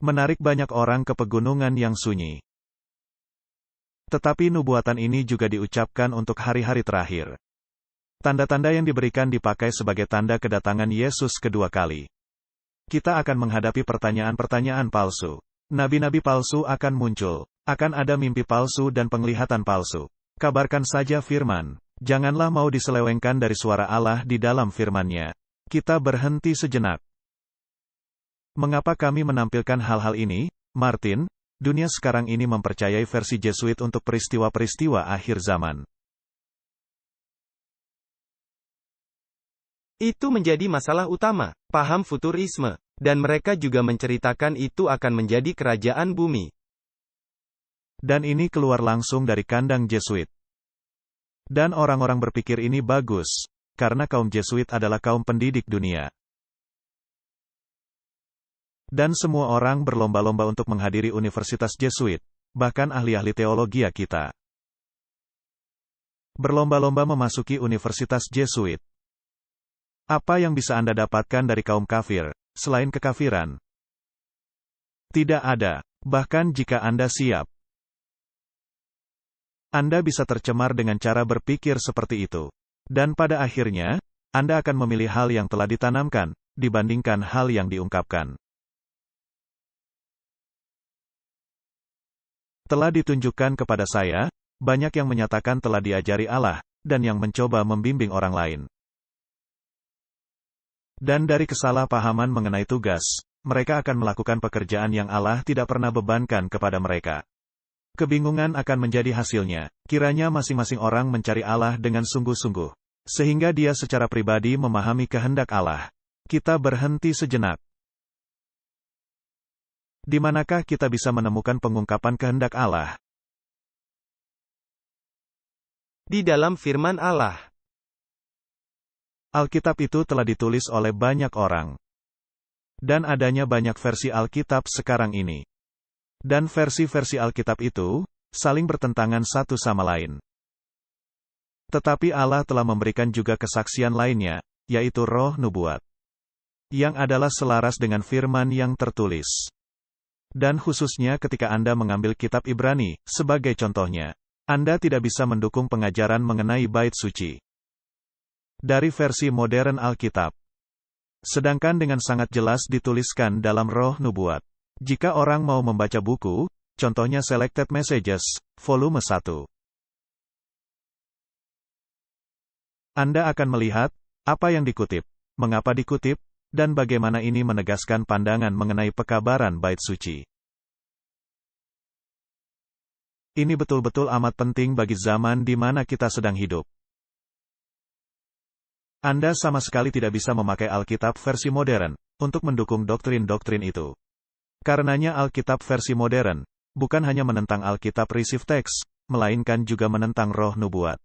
Menarik banyak orang ke pegunungan yang sunyi. Tetapi nubuatan ini juga diucapkan untuk hari-hari terakhir. Tanda-tanda yang diberikan dipakai sebagai tanda kedatangan Yesus kedua kali. Kita akan menghadapi pertanyaan-pertanyaan palsu. Nabi-nabi palsu akan muncul. Akan ada mimpi palsu dan penglihatan palsu. Kabarkan saja firman. Janganlah mau diselewengkan dari suara Allah di dalam firman-Nya. Kita berhenti sejenak. Mengapa kami menampilkan hal-hal ini, Martin? Dunia sekarang ini mempercayai versi Jesuit untuk peristiwa-peristiwa akhir zaman. Itu menjadi masalah utama, paham futurisme, dan mereka juga menceritakan itu akan menjadi kerajaan bumi. Dan ini keluar langsung dari kandang Jesuit. Dan orang-orang berpikir ini bagus, karena kaum Jesuit adalah kaum pendidik dunia. Dan semua orang berlomba-lomba untuk menghadiri Universitas Jesuit, bahkan ahli-ahli teologi kita. Berlomba-lomba memasuki Universitas Jesuit. Apa yang bisa Anda dapatkan dari kaum kafir, selain kekafiran? Tidak ada, bahkan jika Anda siap. Anda bisa tercemar dengan cara berpikir seperti itu. Dan pada akhirnya, Anda akan memilih hal yang telah ditanamkan, dibandingkan hal yang diungkapkan. Telah ditunjukkan kepada saya, banyak yang menyatakan telah diajari Allah, dan yang mencoba membimbing orang lain. Dan dari kesalahpahaman mengenai tugas, mereka akan melakukan pekerjaan yang Allah tidak pernah bebankan kepada mereka. Kebingungan akan menjadi hasilnya, kiranya masing-masing orang mencari Allah dengan sungguh-sungguh, sehingga dia secara pribadi memahami kehendak Allah. Kita berhenti sejenak. Di manakah kita bisa menemukan pengungkapan kehendak Allah? Di dalam firman Allah. Alkitab itu telah ditulis oleh banyak orang. Dan adanya banyak versi Alkitab sekarang ini. Dan versi-versi Alkitab itu saling bertentangan satu sama lain. Tetapi Allah telah memberikan juga kesaksian lainnya, yaitu roh nubuat. yang adalah selaras dengan firman yang tertulis. Dan khususnya ketika Anda mengambil kitab Ibrani, sebagai contohnya, Anda tidak bisa mendukung pengajaran mengenai bait suci dari versi modern Alkitab. Sedangkan dengan sangat jelas dituliskan dalam Roh Nubuat. Jika orang mau membaca buku, contohnya Selected Messages, volume 1. Anda akan melihat apa yang dikutip, mengapa dikutip, dan bagaimana ini menegaskan pandangan mengenai pekabaran bait suci. Ini betul-betul amat penting bagi zaman di mana kita sedang hidup. Anda sama sekali tidak bisa memakai Alkitab versi modern untuk mendukung doktrin-doktrin itu. Karenanya Alkitab versi modern bukan hanya menentang Alkitab Receive Text, melainkan juga menentang Roh Nubuat.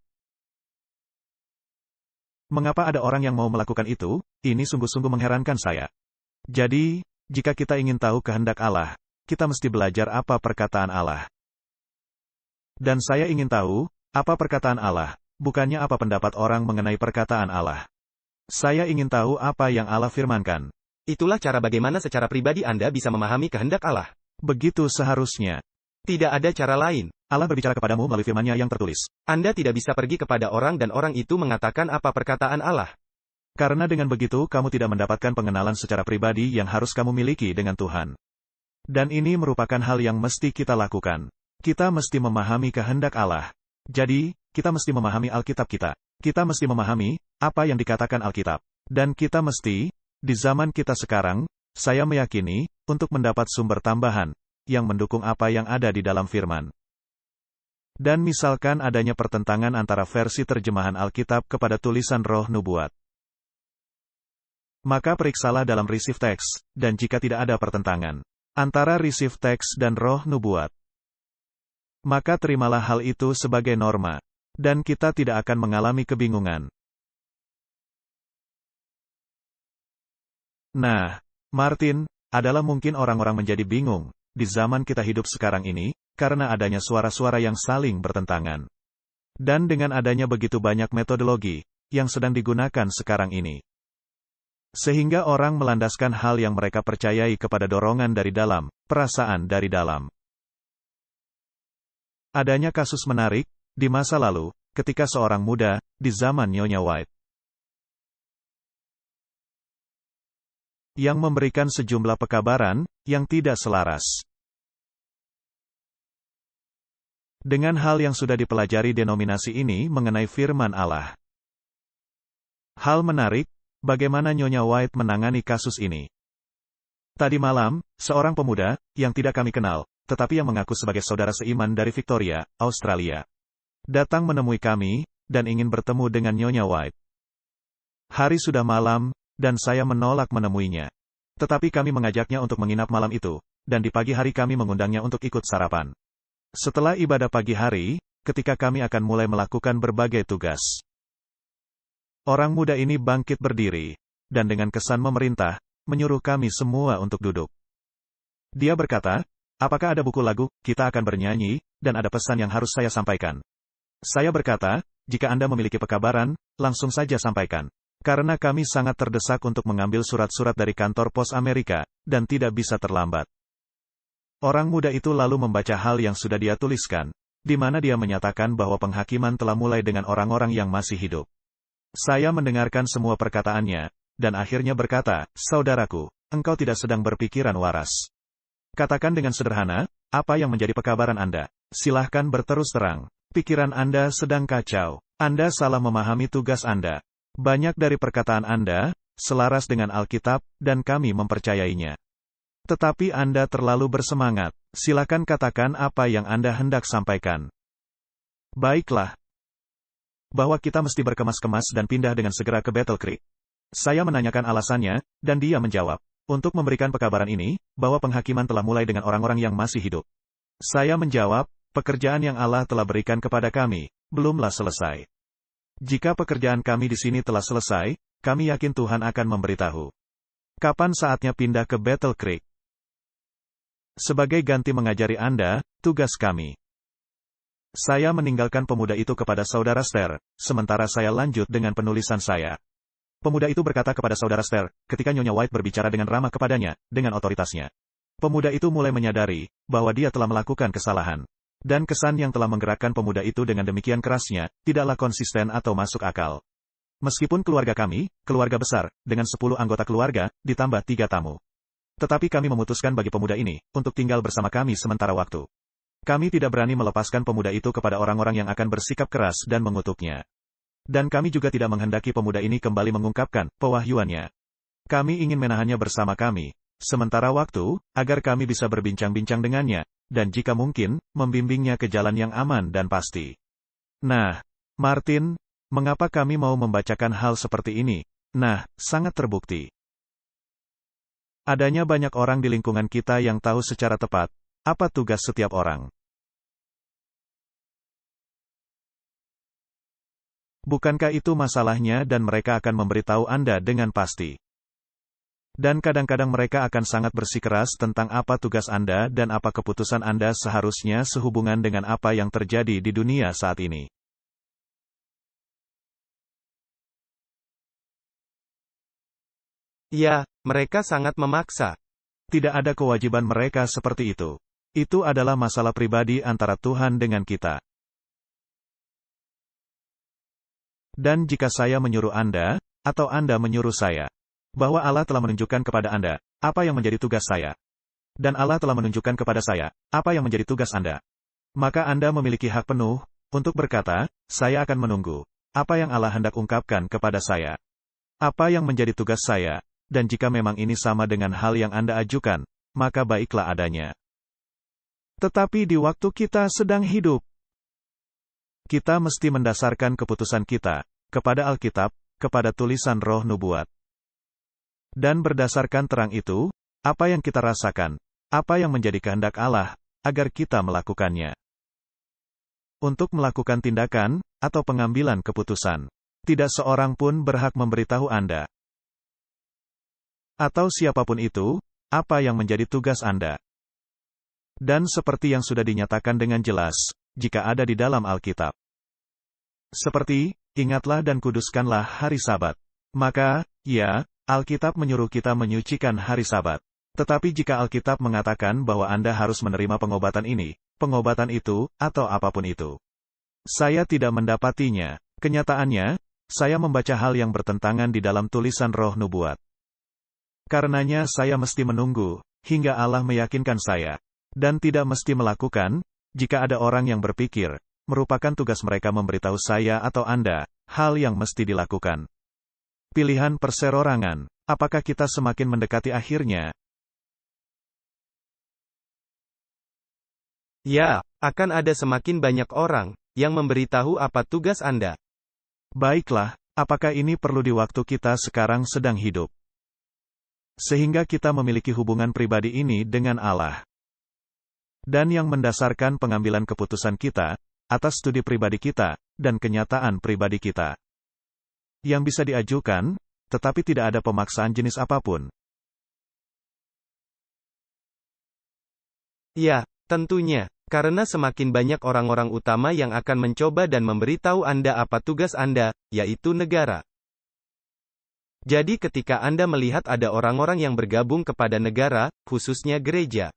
Mengapa ada orang yang mau melakukan itu? Ini sungguh-sungguh mengherankan saya. Jadi, jika kita ingin tahu kehendak Allah, kita mesti belajar apa perkataan Allah. Dan saya ingin tahu, apa perkataan Allah, bukannya apa pendapat orang mengenai perkataan Allah. Saya ingin tahu apa yang Allah firmankan. Itulah cara bagaimana secara pribadi Anda bisa memahami kehendak Allah. Begitu seharusnya. Tidak ada cara lain. Allah berbicara kepadamu melalui firman-Nya yang tertulis. Anda tidak bisa pergi kepada orang dan orang itu mengatakan apa perkataan Allah. Karena dengan begitu kamu tidak mendapatkan pengenalan secara pribadi yang harus kamu miliki dengan Tuhan. Dan ini merupakan hal yang mesti kita lakukan. Kita mesti memahami kehendak Allah. Jadi, kita mesti memahami Alkitab kita. Kita mesti memahami apa yang dikatakan Alkitab. Dan kita mesti, di zaman kita sekarang, saya meyakini, untuk mendapat sumber tambahan yang mendukung apa yang ada di dalam firman. Dan misalkan adanya pertentangan antara versi terjemahan Alkitab kepada tulisan Roh Nubuat. Maka periksalah dalam Receive Text, dan jika tidak ada pertentangan antara Receive Text dan Roh Nubuat, maka terimalah hal itu sebagai norma, dan kita tidak akan mengalami kebingungan. Nah, Martin, adalah mungkin orang-orang menjadi bingung di zaman kita hidup sekarang ini, karena adanya suara-suara yang saling bertentangan. Dan dengan adanya begitu banyak metodologi yang sedang digunakan sekarang ini. Sehingga orang melandaskan hal yang mereka percayai kepada dorongan dari dalam, perasaan dari dalam. Adanya kasus menarik di masa lalu, ketika seorang muda di zaman Nyonya White yang memberikan sejumlah pekabaran yang tidak selaras dengan hal yang sudah dipelajari denominasi ini mengenai firman Allah. Hal menarik, bagaimana Nyonya White menangani kasus ini. Tadi malam, seorang pemuda yang tidak kami kenal, tetapi yang mengaku sebagai saudara seiman dari Victoria, Australia, datang menemui kami dan ingin bertemu dengan Nyonya White. Hari sudah malam, dan saya menolak menemuinya. Tetapi kami mengajaknya untuk menginap malam itu, dan di pagi hari kami mengundangnya untuk ikut sarapan. Setelah ibadah pagi hari, ketika kami akan mulai melakukan berbagai tugas, orang muda ini bangkit berdiri, dan dengan kesan memerintah, menyuruh kami semua untuk duduk. Dia berkata, apakah ada buku lagu, kita akan bernyanyi, dan ada pesan yang harus saya sampaikan. Saya berkata, jika Anda memiliki pekabaran, langsung saja sampaikan. Karena kami sangat terdesak untuk mengambil surat-surat dari kantor pos Amerika, dan tidak bisa terlambat. Orang muda itu lalu membaca hal yang sudah dia tuliskan, di mana dia menyatakan bahwa penghakiman telah mulai dengan orang-orang yang masih hidup. Saya mendengarkan semua perkataannya, dan akhirnya berkata, saudaraku, engkau tidak sedang berpikiran waras. Katakan dengan sederhana, apa yang menjadi pekabaran Anda? Silahkan berterus terang. Pikiran Anda sedang kacau. Anda salah memahami tugas Anda. Banyak dari perkataan Anda selaras dengan Alkitab, dan kami mempercayainya. Tetapi Anda terlalu bersemangat. Silakan katakan apa yang Anda hendak sampaikan. Baiklah. Bahwa kita mesti berkemas-kemas dan pindah dengan segera ke Battle Creek. Saya menanyakan alasannya, dan dia menjawab, untuk memberikan pekabaran ini, bahwa penghakiman telah mulai dengan orang-orang yang masih hidup. Saya menjawab, pekerjaan yang Allah telah berikan kepada kami, belumlah selesai. Jika pekerjaan kami di sini telah selesai, kami yakin Tuhan akan memberitahu kapan saatnya pindah ke Battle Creek. Sebagai ganti mengajari Anda, tugas kami. Saya meninggalkan pemuda itu kepada saudara Ster, sementara saya lanjut dengan penulisan saya. Pemuda itu berkata kepada saudara Ster, ketika Nyonya White berbicara dengan ramah kepadanya, dengan otoritasnya. Pemuda itu mulai menyadari bahwa dia telah melakukan kesalahan. Dan kesan yang telah menggerakkan pemuda itu dengan demikian kerasnya, tidaklah konsisten atau masuk akal. Meskipun keluarga kami, keluarga besar, dengan 10 anggota keluarga, ditambah 3 tamu. Tetapi kami memutuskan bagi pemuda ini, untuk tinggal bersama kami sementara waktu. Kami tidak berani melepaskan pemuda itu kepada orang-orang yang akan bersikap keras dan mengutuknya. Dan kami juga tidak menghendaki pemuda ini kembali mengungkapkan pewahyuannya. Kami ingin menahannya bersama kami, sementara waktu, agar kami bisa berbincang-bincang dengannya, dan jika mungkin, membimbingnya ke jalan yang aman dan pasti. Nah, Martin, mengapa kami mau membacakan hal seperti ini? Nah, sangat terbukti. Adanya banyak orang di lingkungan kita yang tahu secara tepat, apa tugas setiap orang. Bukankah itu masalahnya dan mereka akan memberitahu Anda dengan pasti. Dan kadang-kadang mereka akan sangat bersikeras tentang apa tugas Anda dan apa keputusan Anda seharusnya sehubungan dengan apa yang terjadi di dunia saat ini. Ya, mereka sangat memaksa. Tidak ada kewajiban mereka seperti itu. Itu adalah masalah pribadi antara Tuhan dengan kita. Dan jika saya menyuruh Anda, atau Anda menyuruh saya, bahwa Allah telah menunjukkan kepada Anda, apa yang menjadi tugas saya. Dan Allah telah menunjukkan kepada saya, apa yang menjadi tugas Anda. Maka Anda memiliki hak penuh, untuk berkata, saya akan menunggu, apa yang Allah hendak ungkapkan kepada saya. Apa yang menjadi tugas saya, dan jika memang ini sama dengan hal yang Anda ajukan, maka baiklah adanya. Tetapi di waktu kita sedang hidup, kita mesti mendasarkan keputusan kita, kepada Alkitab, kepada tulisan roh nubuat. Dan berdasarkan terang itu, apa yang kita rasakan, apa yang menjadi kehendak Allah, agar kita melakukannya. Untuk melakukan tindakan, atau pengambilan keputusan, tidak seorang pun berhak memberitahu Anda. Atau siapapun itu, apa yang menjadi tugas Anda. Dan seperti yang sudah dinyatakan dengan jelas, jika ada di dalam Alkitab. Seperti, ingatlah dan kuduskanlah hari Sabat. Maka, ya, Alkitab menyuruh kita menyucikan hari Sabat. Tetapi jika Alkitab mengatakan bahwa Anda harus menerima pengobatan ini, pengobatan itu, atau apapun itu. Saya tidak mendapatinya. Kenyataannya, saya membaca hal yang bertentangan di dalam tulisan roh nubuat. Karenanya saya mesti menunggu, hingga Allah meyakinkan saya. Dan tidak mesti melakukan, jika ada orang yang berpikir, merupakan tugas mereka memberitahu saya atau Anda, hal yang mesti dilakukan. Pilihan perseorangan, apakah kita semakin mendekati akhirnya? Ya, akan ada semakin banyak orang, yang memberitahu apa tugas Anda. Baiklah, apakah ini perlu di waktu kita sekarang sedang hidup? Sehingga kita memiliki hubungan pribadi ini dengan Allah. Dan yang mendasarkan pengambilan keputusan kita, atas studi pribadi kita, dan kenyataan pribadi kita. Yang bisa diajukan, tetapi tidak ada pemaksaan jenis apapun. Ya, tentunya, karena semakin banyak orang-orang utama yang akan mencoba dan memberitahu Anda apa tugas Anda, yaitu negara. Jadi ketika Anda melihat ada orang-orang yang bergabung kepada negara, khususnya gereja,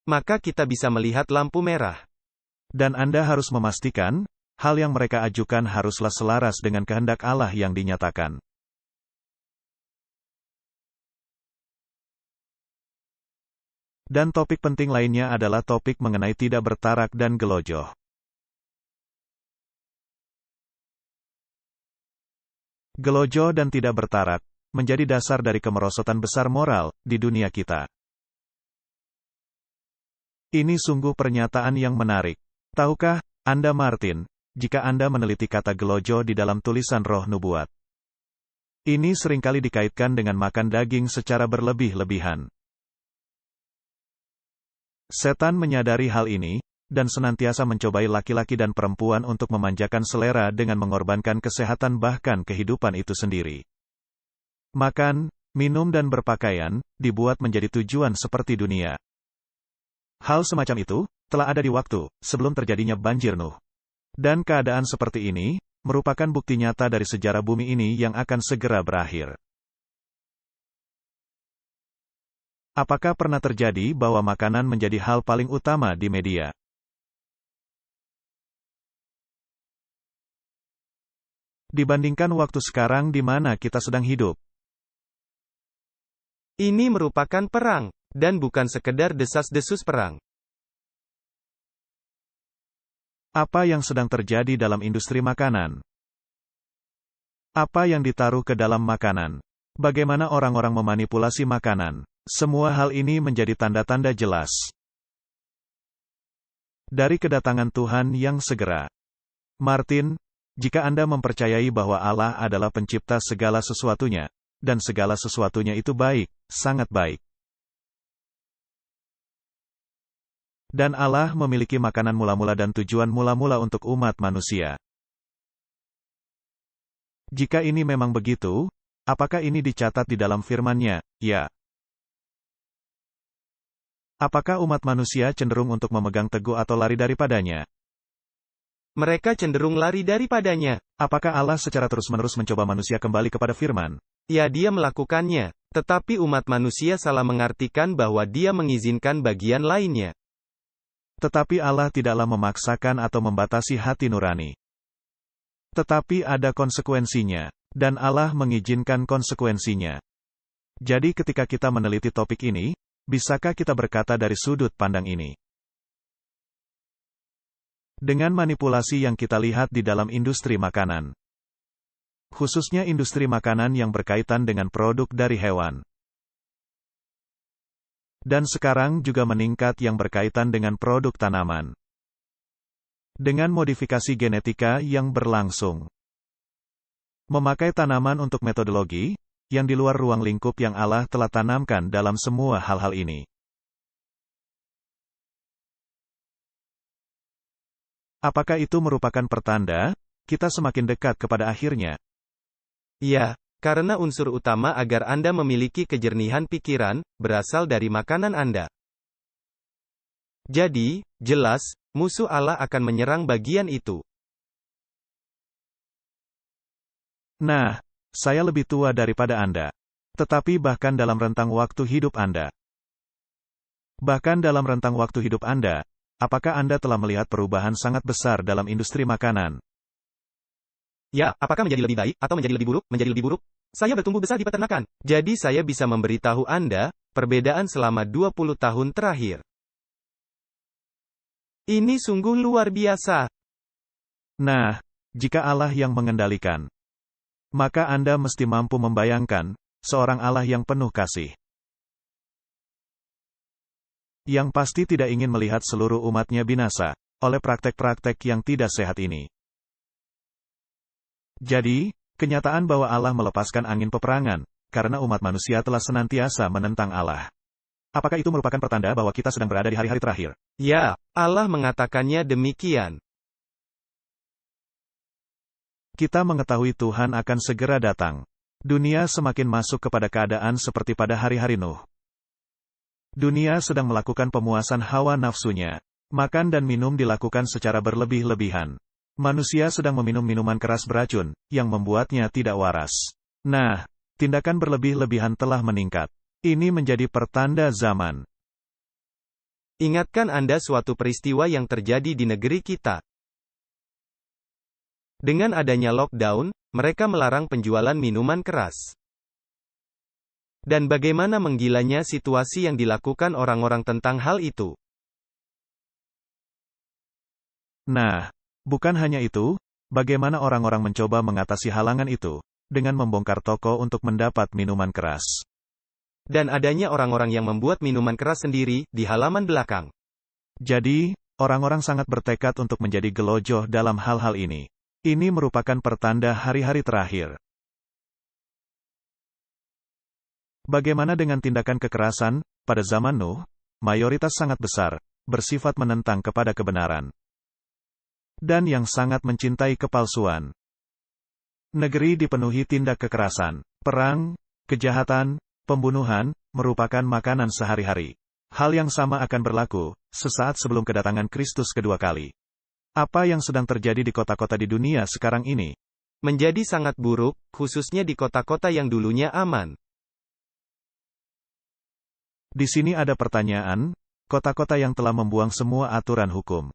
maka kita bisa melihat lampu merah. Dan Anda harus memastikan, hal yang mereka ajukan haruslah selaras dengan kehendak Allah yang dinyatakan. Dan topik penting lainnya adalah topik mengenai tidak bertarak dan gelojoh. Gelojoh dan tidak bertarak, menjadi dasar dari kemerosotan besar moral, di dunia kita. Ini sungguh pernyataan yang menarik. Tahukah, Anda Martin, jika Anda meneliti kata gelojoh di dalam tulisan roh nubuat? Ini seringkali dikaitkan dengan makan daging secara berlebih-lebihan. Setan menyadari hal ini, dan senantiasa mencobai laki-laki dan perempuan untuk memanjakan selera dengan mengorbankan kesehatan bahkan kehidupan itu sendiri. Makan, minum dan berpakaian, dibuat menjadi tujuan seperti dunia. Hal semacam itu, telah ada di waktu, sebelum terjadinya banjir Nuh. Dan keadaan seperti ini, merupakan bukti nyata dari sejarah bumi ini yang akan segera berakhir. Apakah pernah terjadi bahwa makanan menjadi hal paling utama di media? Dibandingkan waktu sekarang di mana kita sedang hidup. Ini merupakan perang, dan bukan sekedar desas-desus perang. Apa yang sedang terjadi dalam industri makanan? Apa yang ditaruh ke dalam makanan? Bagaimana orang-orang memanipulasi makanan? Semua hal ini menjadi tanda-tanda jelas dari kedatangan Tuhan yang segera. Martin, jika Anda mempercayai bahwa Allah adalah pencipta segala sesuatunya, dan segala sesuatunya itu baik, sangat baik, dan Allah memiliki makanan mula-mula dan tujuan mula-mula untuk umat manusia. Jika ini memang begitu, apakah ini dicatat di dalam firman-Nya? Ya. Apakah umat manusia cenderung untuk memegang teguh atau lari daripadanya? Mereka cenderung lari daripadanya. Apakah Allah secara terus-menerus mencoba manusia kembali kepada firman? Ya, Dia melakukannya. Tetapi umat manusia salah mengartikan bahwa Dia mengizinkan bagian lainnya. Tetapi Allah tidaklah memaksakan atau membatasi hati nurani. Tetapi ada konsekuensinya, dan Allah mengizinkan konsekuensinya. Jadi ketika kita meneliti topik ini, bisakah kita berkata dari sudut pandang ini? Dengan manipulasi yang kita lihat di dalam industri makanan, khususnya industri makanan yang berkaitan dengan produk dari hewan, dan sekarang juga meningkat yang berkaitan dengan produk tanaman, dengan modifikasi genetika yang berlangsung, memakai tanaman untuk metodologi yang di luar ruang lingkup yang Allah telah tanamkan dalam semua hal-hal ini. Apakah itu merupakan pertanda kita semakin dekat kepada akhirnya? Ya, karena unsur utama agar Anda memiliki kejernihan pikiran berasal dari makanan Anda. Jadi, jelas, musuh Allah akan menyerang bagian itu. Nah, saya lebih tua daripada Anda. Tetapi bahkan dalam rentang waktu hidup Anda, apakah Anda telah melihat perubahan sangat besar dalam industri makanan? Ya, apakah menjadi lebih baik, atau menjadi lebih buruk? Menjadi lebih buruk? Saya bertumbuh besar di peternakan. Jadi saya bisa memberitahu Anda, perbedaan selama 20 tahun terakhir. Ini sungguh luar biasa. Nah, jika Allah yang mengendalikan, maka Anda mesti mampu membayangkan seorang Allah yang penuh kasih, yang pasti tidak ingin melihat seluruh umatnya binasa oleh praktek-praktek yang tidak sehat ini. Jadi, kenyataan bahwa Allah melepaskan angin peperangan karena umat manusia telah senantiasa menentang Allah. Apakah itu merupakan pertanda bahwa kita sedang berada di hari-hari terakhir? Ya, Allah mengatakannya demikian. Kita mengetahui Tuhan akan segera datang. Dunia semakin masuk kepada keadaan seperti pada hari-hari Nuh. Dunia sedang melakukan pemuasan hawa nafsunya. Makan dan minum dilakukan secara berlebih-lebihan. Manusia sedang meminum minuman keras beracun, yang membuatnya tidak waras. Nah, tindakan berlebih-lebihan telah meningkat. Ini menjadi pertanda zaman. Ingatkan Anda suatu peristiwa yang terjadi di negeri kita. Dengan adanya lockdown, mereka melarang penjualan minuman keras. Dan bagaimana menggilanya situasi yang dilakukan orang-orang tentang hal itu. Nah, bukan hanya itu, bagaimana orang-orang mencoba mengatasi halangan itu, dengan membongkar toko untuk mendapat minuman keras. Dan adanya orang-orang yang membuat minuman keras sendiri, di halaman belakang. Jadi, orang-orang sangat bertekad untuk menjadi gelojoh dalam hal-hal ini. Ini merupakan pertanda hari-hari terakhir. Bagaimana dengan tindakan kekerasan? Pada zaman Nuh, mayoritas sangat besar, bersifat menentang kepada kebenaran. Dan yang sangat mencintai kepalsuan. Negeri dipenuhi tindak kekerasan, perang, kejahatan, pembunuhan, merupakan makanan sehari-hari. Hal yang sama akan berlaku, sesaat sebelum kedatangan Kristus kedua kali. Apa yang sedang terjadi di kota-kota di dunia sekarang ini? Menjadi sangat buruk, khususnya di kota-kota yang dulunya aman. Di sini ada pertanyaan, kota-kota yang telah membuang semua aturan hukum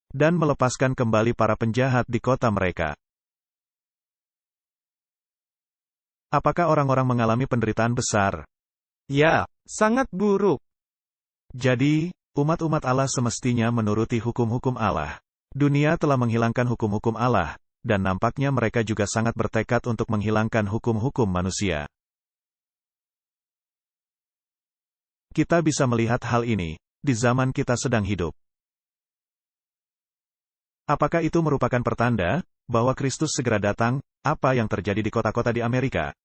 dan melepaskan kembali para penjahat di kota mereka. Apakah orang-orang mengalami penderitaan besar? Ya, sangat buruk. Jadi, umat-umat Allah semestinya menuruti hukum-hukum Allah. Dunia telah menghilangkan hukum-hukum Allah, dan nampaknya mereka juga sangat bertekad untuk menghilangkan hukum-hukum manusia. Kita bisa melihat hal ini di zaman kita sedang hidup. Apakah itu merupakan pertanda bahwa Kristus segera datang? Apa yang terjadi di kota-kota di Amerika?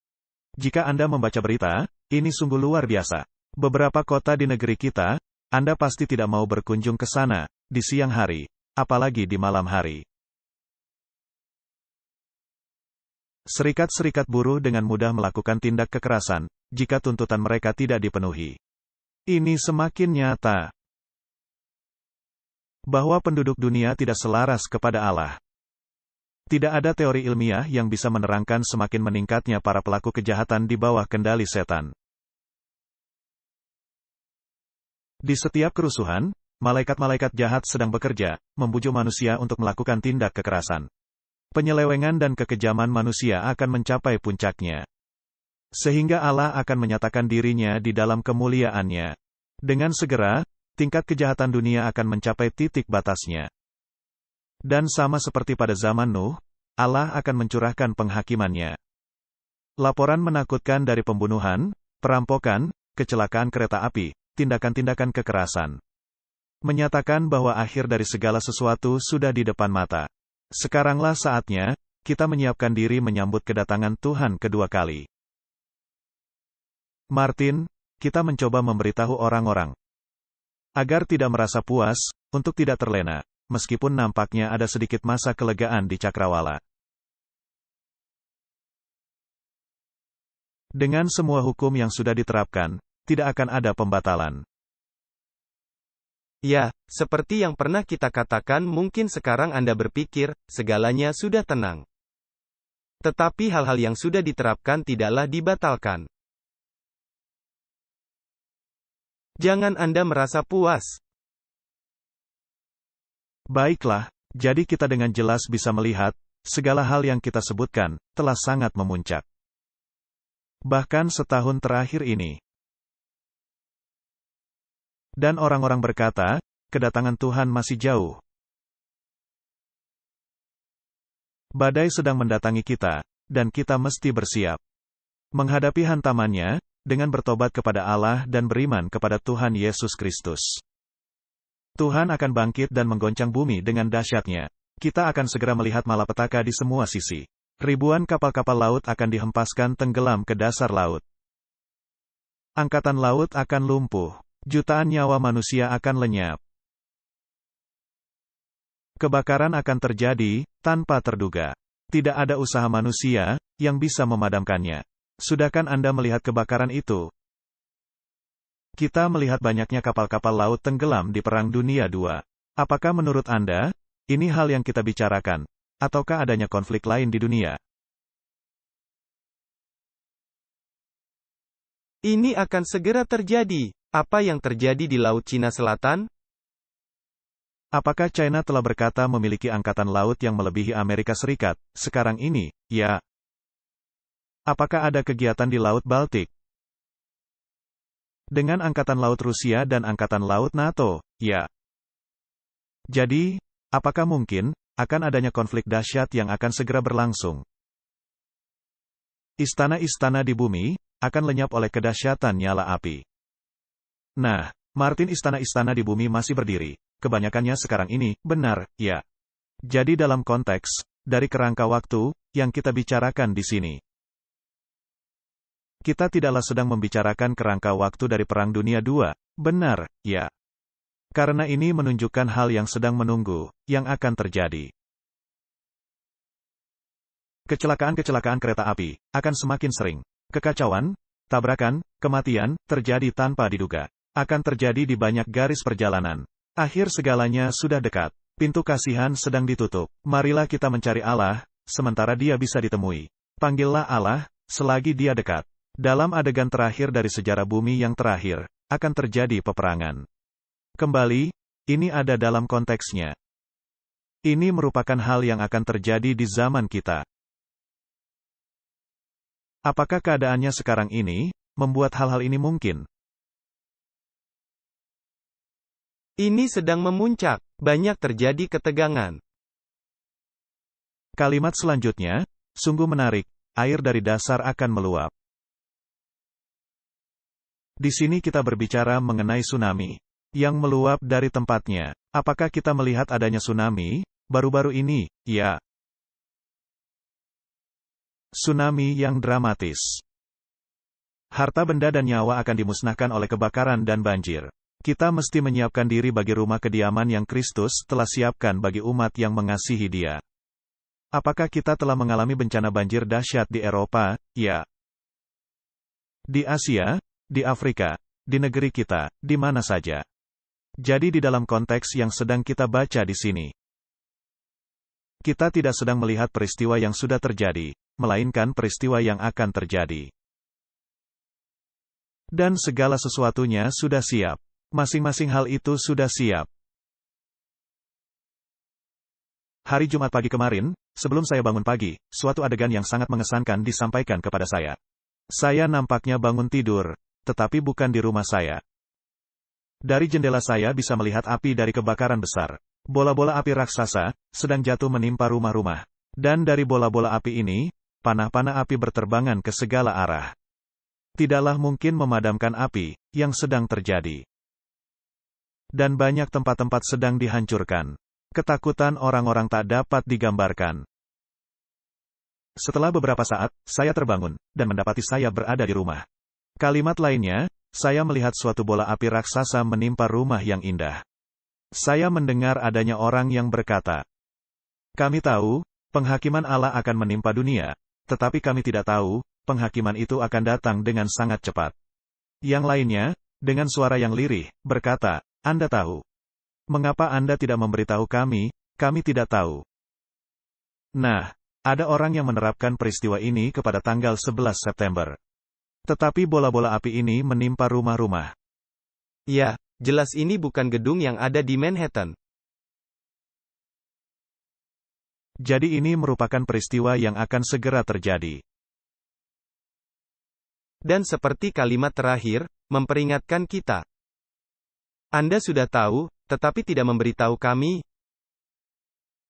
Jika Anda membaca berita, ini sungguh luar biasa. Beberapa kota di negeri kita, Anda pasti tidak mau berkunjung ke sana di siang hari, apalagi di malam hari. Serikat-serikat buruh dengan mudah melakukan tindak kekerasan jika tuntutan mereka tidak dipenuhi. Ini semakin nyata bahwa penduduk dunia tidak selaras kepada Allah. Tidak ada teori ilmiah yang bisa menerangkan semakin meningkatnya para pelaku kejahatan di bawah kendali setan. Di setiap kerusuhan, malaikat-malaikat jahat sedang bekerja, membujuk manusia untuk melakukan tindak kekerasan. Penyelewengan dan kekejaman manusia akan mencapai puncaknya. Sehingga Allah akan menyatakan dirinya di dalam kemuliaannya. Dengan segera, tingkat kejahatan dunia akan mencapai titik batasnya. Dan sama seperti pada zaman Nuh, Allah akan mencurahkan penghakimannya. Laporan menakutkan dari pembunuhan, perampokan, kecelakaan kereta api, tindakan-tindakan kekerasan menyatakan bahwa akhir dari segala sesuatu sudah di depan mata. Sekaranglah saatnya, kita menyiapkan diri menyambut kedatangan Tuhan kedua kali. Martin, kita mencoba memberitahu orang-orang agar tidak merasa puas, untuk tidak terlena, meskipun nampaknya ada sedikit masa kelegaan di cakrawala. Dengan semua hukum yang sudah diterapkan, tidak akan ada pembatalan. Ya, seperti yang pernah kita katakan, mungkin sekarang Anda berpikir, segalanya sudah tenang. Tetapi hal-hal yang sudah diterapkan tidaklah dibatalkan. Jangan Anda merasa puas. Baiklah, jadi kita dengan jelas bisa melihat, segala hal yang kita sebutkan, telah sangat memuncak. Bahkan setahun terakhir ini. Dan orang-orang berkata, kedatangan Tuhan masih jauh. Badai sedang mendatangi kita, dan kita mesti bersiap menghadapi hantamannya, dengan bertobat kepada Allah dan beriman kepada Tuhan Yesus Kristus. Tuhan akan bangkit dan menggoncang bumi dengan dahsyatnya. Kita akan segera melihat malapetaka di semua sisi. Ribuan kapal-kapal laut akan dihempaskan tenggelam ke dasar laut. Angkatan laut akan lumpuh. Jutaan nyawa manusia akan lenyap. Kebakaran akan terjadi, tanpa terduga. Tidak ada usaha manusia, yang bisa memadamkannya. Sudahkah Anda melihat kebakaran itu? Kita melihat banyaknya kapal-kapal laut tenggelam di Perang Dunia II. Apakah menurut Anda, ini hal yang kita bicarakan, ataukah adanya konflik lain di dunia? Ini akan segera terjadi. Apa yang terjadi di Laut Cina Selatan? Apakah China telah berkata memiliki angkatan laut yang melebihi Amerika Serikat, sekarang ini? Ya. Apakah ada kegiatan di Laut Baltik? Dengan angkatan laut Rusia dan angkatan laut NATO? Ya. Jadi, apakah mungkin, akan adanya konflik dahsyat yang akan segera berlangsung? Istana-istana di bumi, akan lenyap oleh kedahsyatan nyala api. Nah, Martin, istana-istana di bumi masih berdiri. Kebanyakannya sekarang ini, benar, ya. Jadi dalam konteks, dari kerangka waktu, yang kita bicarakan di sini. Kita tidaklah sedang membicarakan kerangka waktu dari Perang Dunia II, benar, ya. Karena ini menunjukkan hal yang sedang menunggu, yang akan terjadi. Kecelakaan-kecelakaan kereta api, akan semakin sering. Kekacauan, tabrakan, kematian, terjadi tanpa diduga. akan terjadi di banyak garis perjalanan. Akhir segalanya sudah dekat. Pintu kasihan sedang ditutup. Marilah kita mencari Allah, sementara Dia bisa ditemui. Panggillah Allah, selagi Dia dekat. Dalam adegan terakhir dari sejarah bumi yang terakhir, akan terjadi peperangan. Kembali, ini ada dalam konteksnya. Ini merupakan hal yang akan terjadi di zaman kita. Apakah keadaannya sekarang ini membuat hal-hal ini mungkin? Ini sedang memuncak. Banyak terjadi ketegangan. Kalimat selanjutnya, sungguh menarik, air dari dasar akan meluap. Di sini kita berbicara mengenai tsunami yang meluap dari tempatnya. Apakah kita melihat adanya tsunami baru-baru ini? Ya. Tsunami yang dramatis. Harta benda dan nyawa akan dimusnahkan oleh kebakaran dan banjir. Kita mesti menyiapkan diri bagi rumah kediaman yang Kristus telah siapkan bagi umat yang mengasihi Dia. Apakah kita telah mengalami bencana banjir dahsyat di Eropa? Ya. Di Asia, di Afrika, di negeri kita, di mana saja. Jadi di dalam konteks yang sedang kita baca di sini, kita tidak sedang melihat peristiwa yang sudah terjadi, melainkan peristiwa yang akan terjadi. Dan segala sesuatunya sudah siap. Masing-masing hal itu sudah siap. Hari Jumat pagi kemarin, sebelum saya bangun pagi, suatu adegan yang sangat mengesankan disampaikan kepada saya. Saya nampaknya bangun tidur, tetapi bukan di rumah saya. Dari jendela saya bisa melihat api dari kebakaran besar. Bola-bola api raksasa sedang jatuh menimpa rumah-rumah. Dan dari bola-bola api ini, panah-panah api berterbangan ke segala arah. Tidaklah mungkin memadamkan api yang sedang terjadi. Dan banyak tempat-tempat sedang dihancurkan. Ketakutan orang-orang tak dapat digambarkan. Setelah beberapa saat, saya terbangun, dan mendapati saya berada di rumah. Kalimat lainnya, saya melihat suatu bola api raksasa menimpa rumah yang indah. Saya mendengar adanya orang yang berkata, "Kami tahu, penghakiman Allah akan menimpa dunia, tetapi kami tidak tahu, penghakiman itu akan datang dengan sangat cepat." Yang lainnya, dengan suara yang lirih, berkata, "Anda tahu. Mengapa Anda tidak memberitahu kami? Kami tidak tahu." Nah, ada orang yang menerapkan peristiwa ini kepada tanggal 11 September. Tetapi bola-bola api ini menimpa rumah-rumah. Ya, jelas ini bukan gedung yang ada di Manhattan. Jadi ini merupakan peristiwa yang akan segera terjadi. Dan seperti kalimat terakhir, memperingatkan kita. Anda sudah tahu, tetapi tidak memberitahu kami.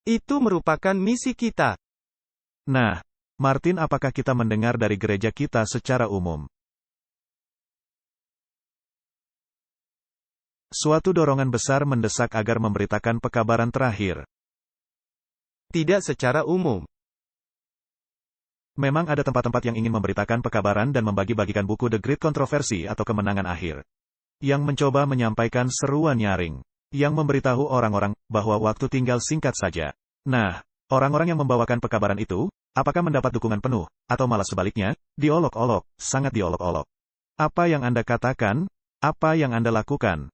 Itu merupakan misi kita. Nah, Martin, apakah kita mendengar dari gereja kita secara umum? Suatu dorongan besar mendesak agar memberitakan pekabaran terakhir. Tidak secara umum. Memang ada tempat-tempat yang ingin memberitakan pekabaran dan membagi-bagikan buku The Great Controversy atau Kemenangan Akhir. Yang mencoba menyampaikan seruan nyaring. Yang memberitahu orang-orang bahwa waktu tinggal singkat saja. Nah, orang-orang yang membawakan pekabaran itu, apakah mendapat dukungan penuh, atau malah sebaliknya, diolok-olok, sangat diolok-olok. Apa yang Anda katakan? Apa yang Anda lakukan?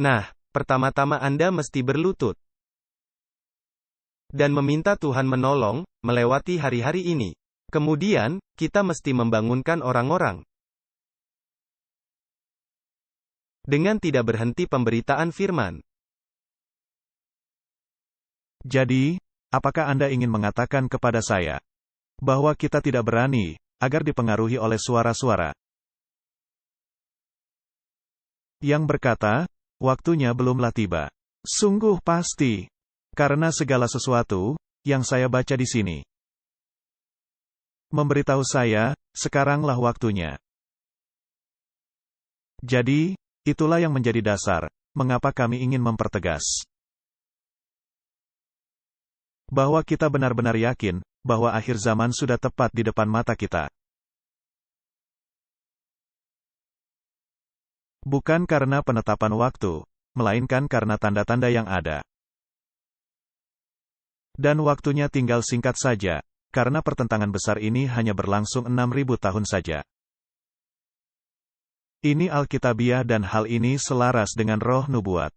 Nah, pertama-tama Anda mesti berlutut. Dan meminta Tuhan menolong, melewati hari-hari ini. Kemudian, kita mesti membangunkan orang-orang. Dengan tidak berhenti pemberitaan firman. Jadi, apakah Anda ingin mengatakan kepada saya bahwa kita tidak berani agar dipengaruhi oleh suara-suara yang berkata, waktunya belumlah tiba? Sungguh pasti, karena segala sesuatu yang saya baca di sini memberitahu saya, sekaranglah waktunya. Jadi, itulah yang menjadi dasar mengapa kami ingin mempertegas bahwa kita benar-benar yakin bahwa akhir zaman sudah tepat di depan mata kita. Bukan karena penetapan waktu, melainkan karena tanda-tanda yang ada. Dan waktunya tinggal singkat saja, karena pertentangan besar ini hanya berlangsung 6.000 tahun saja. Ini Alkitabiah dan hal ini selaras dengan roh nubuat.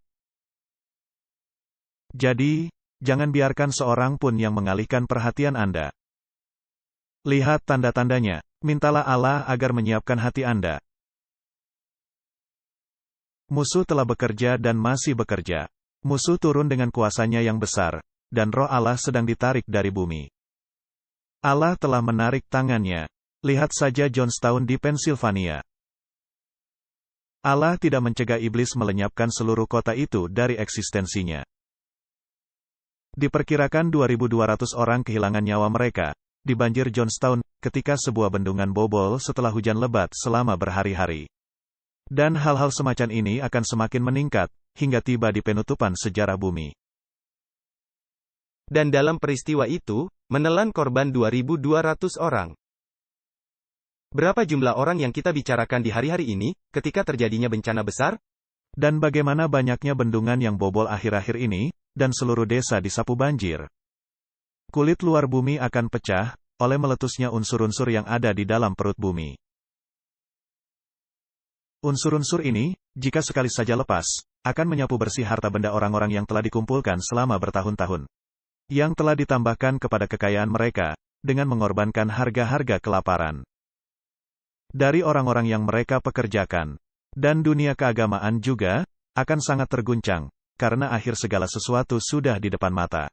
Jadi, jangan biarkan seorang pun yang mengalihkan perhatian Anda. Lihat tanda-tandanya, mintalah Allah agar menyiapkan hati Anda. Musuh telah bekerja dan masih bekerja. Musuh turun dengan kuasanya yang besar, dan roh Allah sedang ditarik dari bumi. Allah telah menarik tangannya. Lihat saja Johnstown di Pennsylvania. Allah tidak mencegah iblis melenyapkan seluruh kota itu dari eksistensinya. Diperkirakan 2.200 orang kehilangan nyawa mereka di banjir Johnstown ketika sebuah bendungan bobol setelah hujan lebat selama berhari-hari. Dan hal-hal semacam ini akan semakin meningkat hingga tiba di penutupan sejarah bumi. Dan dalam peristiwa itu, menelan korban 2.200 orang. Berapa jumlah orang yang kita bicarakan di hari-hari ini, ketika terjadinya bencana besar? Dan bagaimana banyaknya bendungan yang bobol akhir-akhir ini, dan seluruh desa disapu banjir. Kulit luar bumi akan pecah, oleh meletusnya unsur-unsur yang ada di dalam perut bumi. Unsur-unsur ini, jika sekali saja lepas, akan menyapu bersih harta benda orang-orang yang telah dikumpulkan selama bertahun-tahun. Yang telah ditambahkan kepada kekayaan mereka, dengan mengorbankan harga-harga kelaparan. Dari orang-orang yang mereka pekerjakan. Dan dunia keagamaan juga, akan sangat terguncang, karena akhir segala sesuatu sudah di depan mata.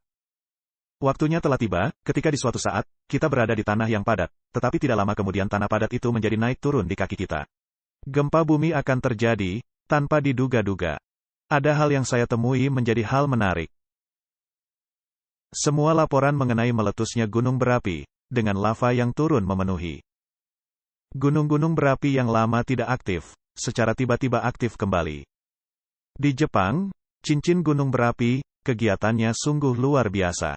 Waktunya telah tiba, ketika di suatu saat, kita berada di tanah yang padat, tetapi tidak lama kemudian tanah padat itu menjadi naik turun di kaki kita. Gempa bumi akan terjadi, tanpa diduga-duga. Ada hal yang saya temui menjadi hal menarik. Semua laporan mengenai meletusnya gunung berapi, dengan lava yang turun memenuhi. Gunung-gunung berapi yang lama tidak aktif, secara tiba-tiba aktif kembali. Di Jepang, cincin gunung berapi, kegiatannya sungguh luar biasa.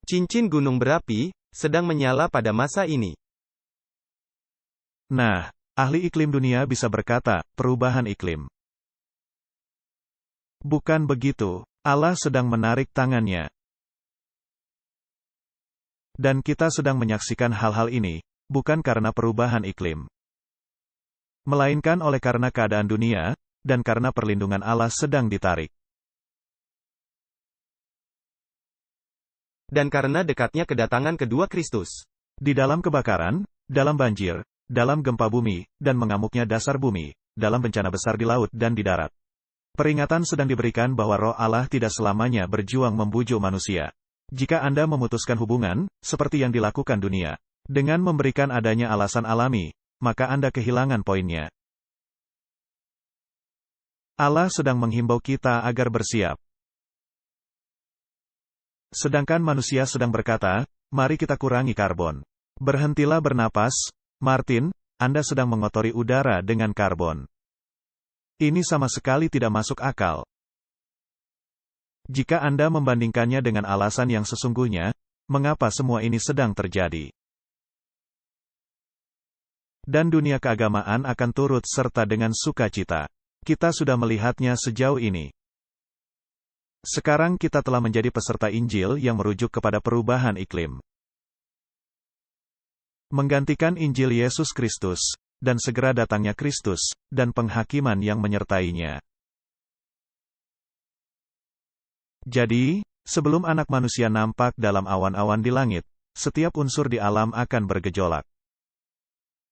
Cincin gunung berapi, sedang menyala pada masa ini. Nah, ahli iklim dunia bisa berkata, perubahan iklim. Bukan begitu, Allah sedang menarik tangannya. Dan kita sedang menyaksikan hal-hal ini, bukan karena perubahan iklim. Melainkan oleh karena keadaan dunia, dan karena perlindungan Allah sedang ditarik. Dan karena dekatnya kedatangan kedua Kristus. Di dalam kebakaran, dalam banjir, dalam gempa bumi, dan mengamuknya dasar bumi, dalam bencana besar di laut dan di darat. Peringatan sedang diberikan bahwa roh Allah tidak selamanya berjuang membujuk manusia. Jika Anda memutuskan hubungan, seperti yang dilakukan dunia, dengan memberikan adanya alasan alami, maka Anda kehilangan poinnya. Allah sedang menghimbau kita agar bersiap. Sedangkan manusia sedang berkata, mari kita kurangi karbon. Berhentilah bernapas, Martin, Anda sedang mengotori udara dengan karbon. Ini sama sekali tidak masuk akal. Jika Anda membandingkannya dengan alasan yang sesungguhnya, mengapa semua ini sedang terjadi? Dan dunia keagamaan akan turut serta dengan sukacita. Kita sudah melihatnya sejauh ini. Sekarang kita telah menjadi peserta Injil yang merujuk kepada perubahan iklim. Menggantikan Injil Yesus Kristus, dan segera datangnya Kristus, dan penghakiman yang menyertainya. Jadi, sebelum anak manusia nampak dalam awan-awan di langit, setiap unsur di alam akan bergejolak.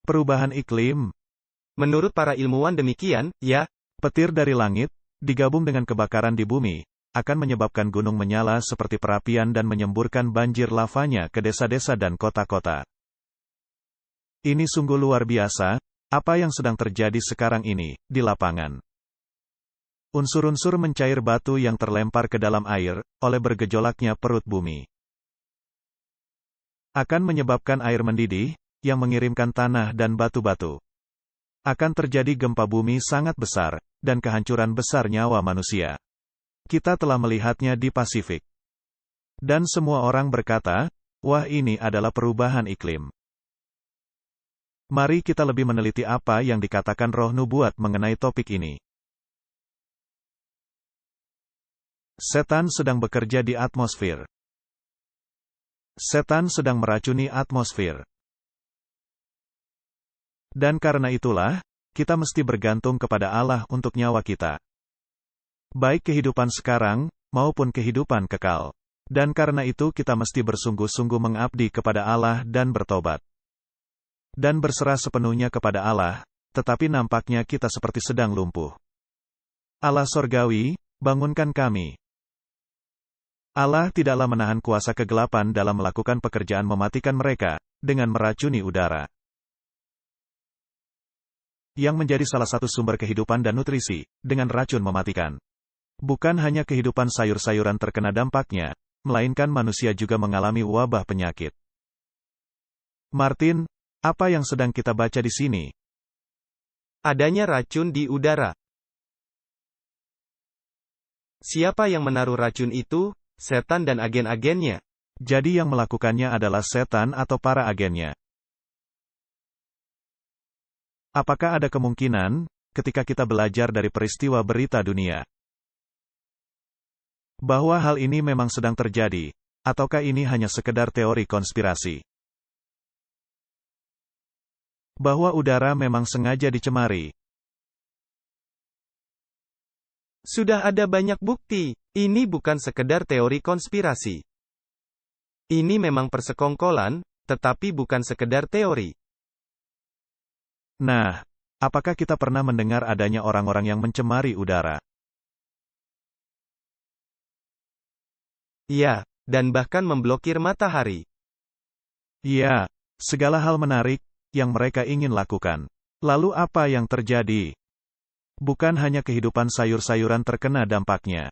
Perubahan iklim. Menurut para ilmuwan demikian, ya. Petir dari langit, digabung dengan kebakaran di bumi, akan menyebabkan gunung menyala seperti perapian dan menyemburkan banjir lavanya ke desa-desa dan kota-kota. Ini sungguh luar biasa, apa yang sedang terjadi sekarang ini, di lapangan. Unsur-unsur mencair batu yang terlempar ke dalam air, oleh bergejolaknya perut bumi. Akan menyebabkan air mendidih, yang mengirimkan tanah dan batu-batu. Akan terjadi gempa bumi sangat besar, dan kehancuran besar nyawa manusia. Kita telah melihatnya di Pasifik. Dan semua orang berkata, wah ini adalah perubahan iklim. Mari kita lebih meneliti apa yang dikatakan roh nubuat mengenai topik ini. Setan sedang bekerja di atmosfer. Setan sedang meracuni atmosfer. Dan karena itulah, kita mesti bergantung kepada Allah untuk nyawa kita. Baik kehidupan sekarang, maupun kehidupan kekal. Dan karena itu kita mesti bersungguh-sungguh mengabdi kepada Allah dan bertobat. Dan berserah sepenuhnya kepada Allah, tetapi nampaknya kita seperti sedang lumpuh. Allah sorgawi, bangunkan kami. Allah tidaklah menahan kuasa kegelapan dalam melakukan pekerjaan mematikan mereka, dengan meracuni udara. Yang menjadi salah satu sumber kehidupan dan nutrisi, dengan racun mematikan. Bukan hanya kehidupan sayur-sayuran terkena dampaknya, melainkan manusia juga mengalami wabah penyakit. Martin, apa yang sedang kita baca di sini? Adanya racun di udara. Siapa yang menaruh racun itu? Setan dan agen-agennya. Jadi yang melakukannya adalah setan atau para agennya. Apakah ada kemungkinan, ketika kita belajar dari peristiwa berita dunia, bahwa hal ini memang sedang terjadi, ataukah ini hanya sekedar teori konspirasi? Bahwa udara memang sengaja dicemari. Sudah ada banyak bukti. Ini bukan sekedar teori konspirasi. Ini memang persekongkolan, tetapi bukan sekedar teori. Nah, apakah kita pernah mendengar adanya orang-orang yang mencemari udara? Ya, dan bahkan memblokir matahari. Ya, segala hal menarik yang mereka ingin lakukan. Lalu apa yang terjadi? Bukan hanya kehidupan sayur-sayuran terkena dampaknya,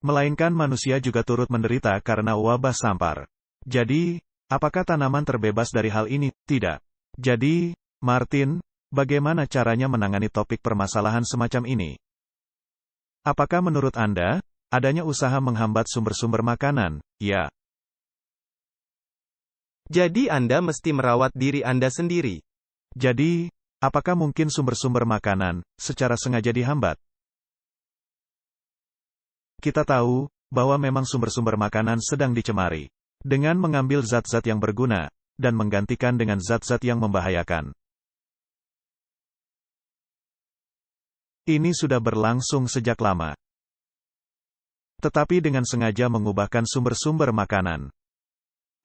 melainkan manusia juga turut menderita karena wabah sampar. Jadi, apakah tanaman terbebas dari hal ini? Tidak. Jadi, Martin, bagaimana caranya menangani topik permasalahan semacam ini? Apakah menurut Anda, adanya usaha menghambat sumber-sumber makanan? Ya. Jadi Anda mesti merawat diri Anda sendiri. Jadi, apakah mungkin sumber-sumber makanan, secara sengaja dihambat? Kita tahu, bahwa memang sumber-sumber makanan sedang dicemari. Dengan mengambil zat-zat yang berguna, dan menggantikan dengan zat-zat yang membahayakan. Ini sudah berlangsung sejak lama. Tetapi dengan sengaja mengubahkan sumber-sumber makanan.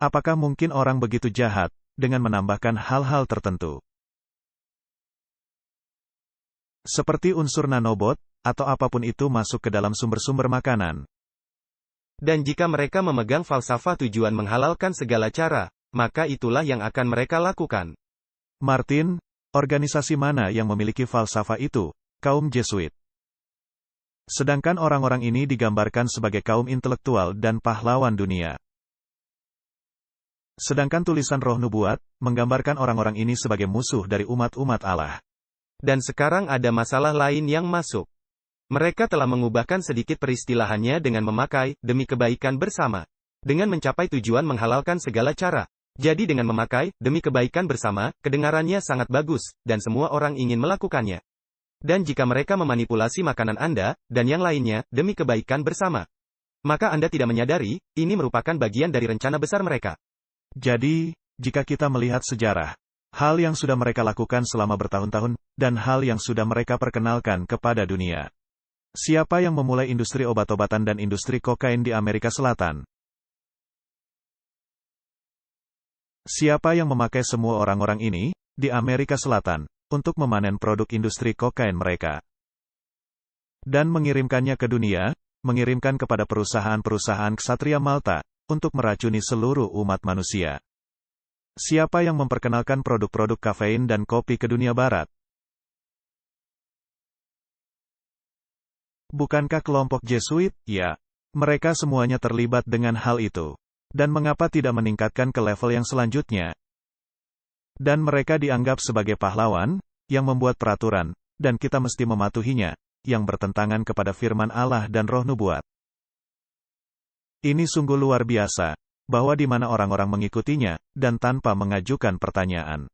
Apakah mungkin orang begitu jahat, dengan menambahkan hal-hal tertentu? Seperti unsur nanobot, atau apapun itu masuk ke dalam sumber-sumber makanan. Dan jika mereka memegang falsafah tujuan menghalalkan segala cara, maka itulah yang akan mereka lakukan. Martin, organisasi mana yang memiliki falsafah itu? Kaum Jesuit. Sedangkan orang-orang ini digambarkan sebagai kaum intelektual dan pahlawan dunia. Sedangkan tulisan Roh Nubuat, menggambarkan orang-orang ini sebagai musuh dari umat-umat Allah. Dan sekarang ada masalah lain yang masuk. Mereka telah mengubahkan sedikit peristilahannya dengan memakai, demi kebaikan bersama. Dengan mencapai tujuan menghalalkan segala cara. Jadi dengan memakai, demi kebaikan bersama, kedengarannya sangat bagus, dan semua orang ingin melakukannya. Dan jika mereka memanipulasi makanan Anda, dan yang lainnya, demi kebaikan bersama, maka Anda tidak menyadari, ini merupakan bagian dari rencana besar mereka. Jadi, jika kita melihat sejarah, hal yang sudah mereka lakukan selama bertahun-tahun, dan hal yang sudah mereka perkenalkan kepada dunia. Siapa yang memulai industri obat-obatan dan industri kokain di Amerika Selatan? Siapa yang memakai semua orang-orang ini, di Amerika Selatan, untuk memanen produk industri kokain mereka? Dan mengirimkannya ke dunia, mengirimkan kepada perusahaan-perusahaan ksatria Malta, untuk meracuni seluruh umat manusia. Siapa yang memperkenalkan produk-produk kafein dan kopi ke dunia barat? Bukankah kelompok Jesuit? Ya. Mereka semuanya terlibat dengan hal itu. Dan mengapa tidak meningkatkan ke level yang selanjutnya? Dan mereka dianggap sebagai pahlawan, yang membuat peraturan, dan kita mesti mematuhinya, yang bertentangan kepada firman Allah dan Roh Nubuat. Ini sungguh luar biasa, bahwa di mana orang-orang mengikutinya, dan tanpa mengajukan pertanyaan.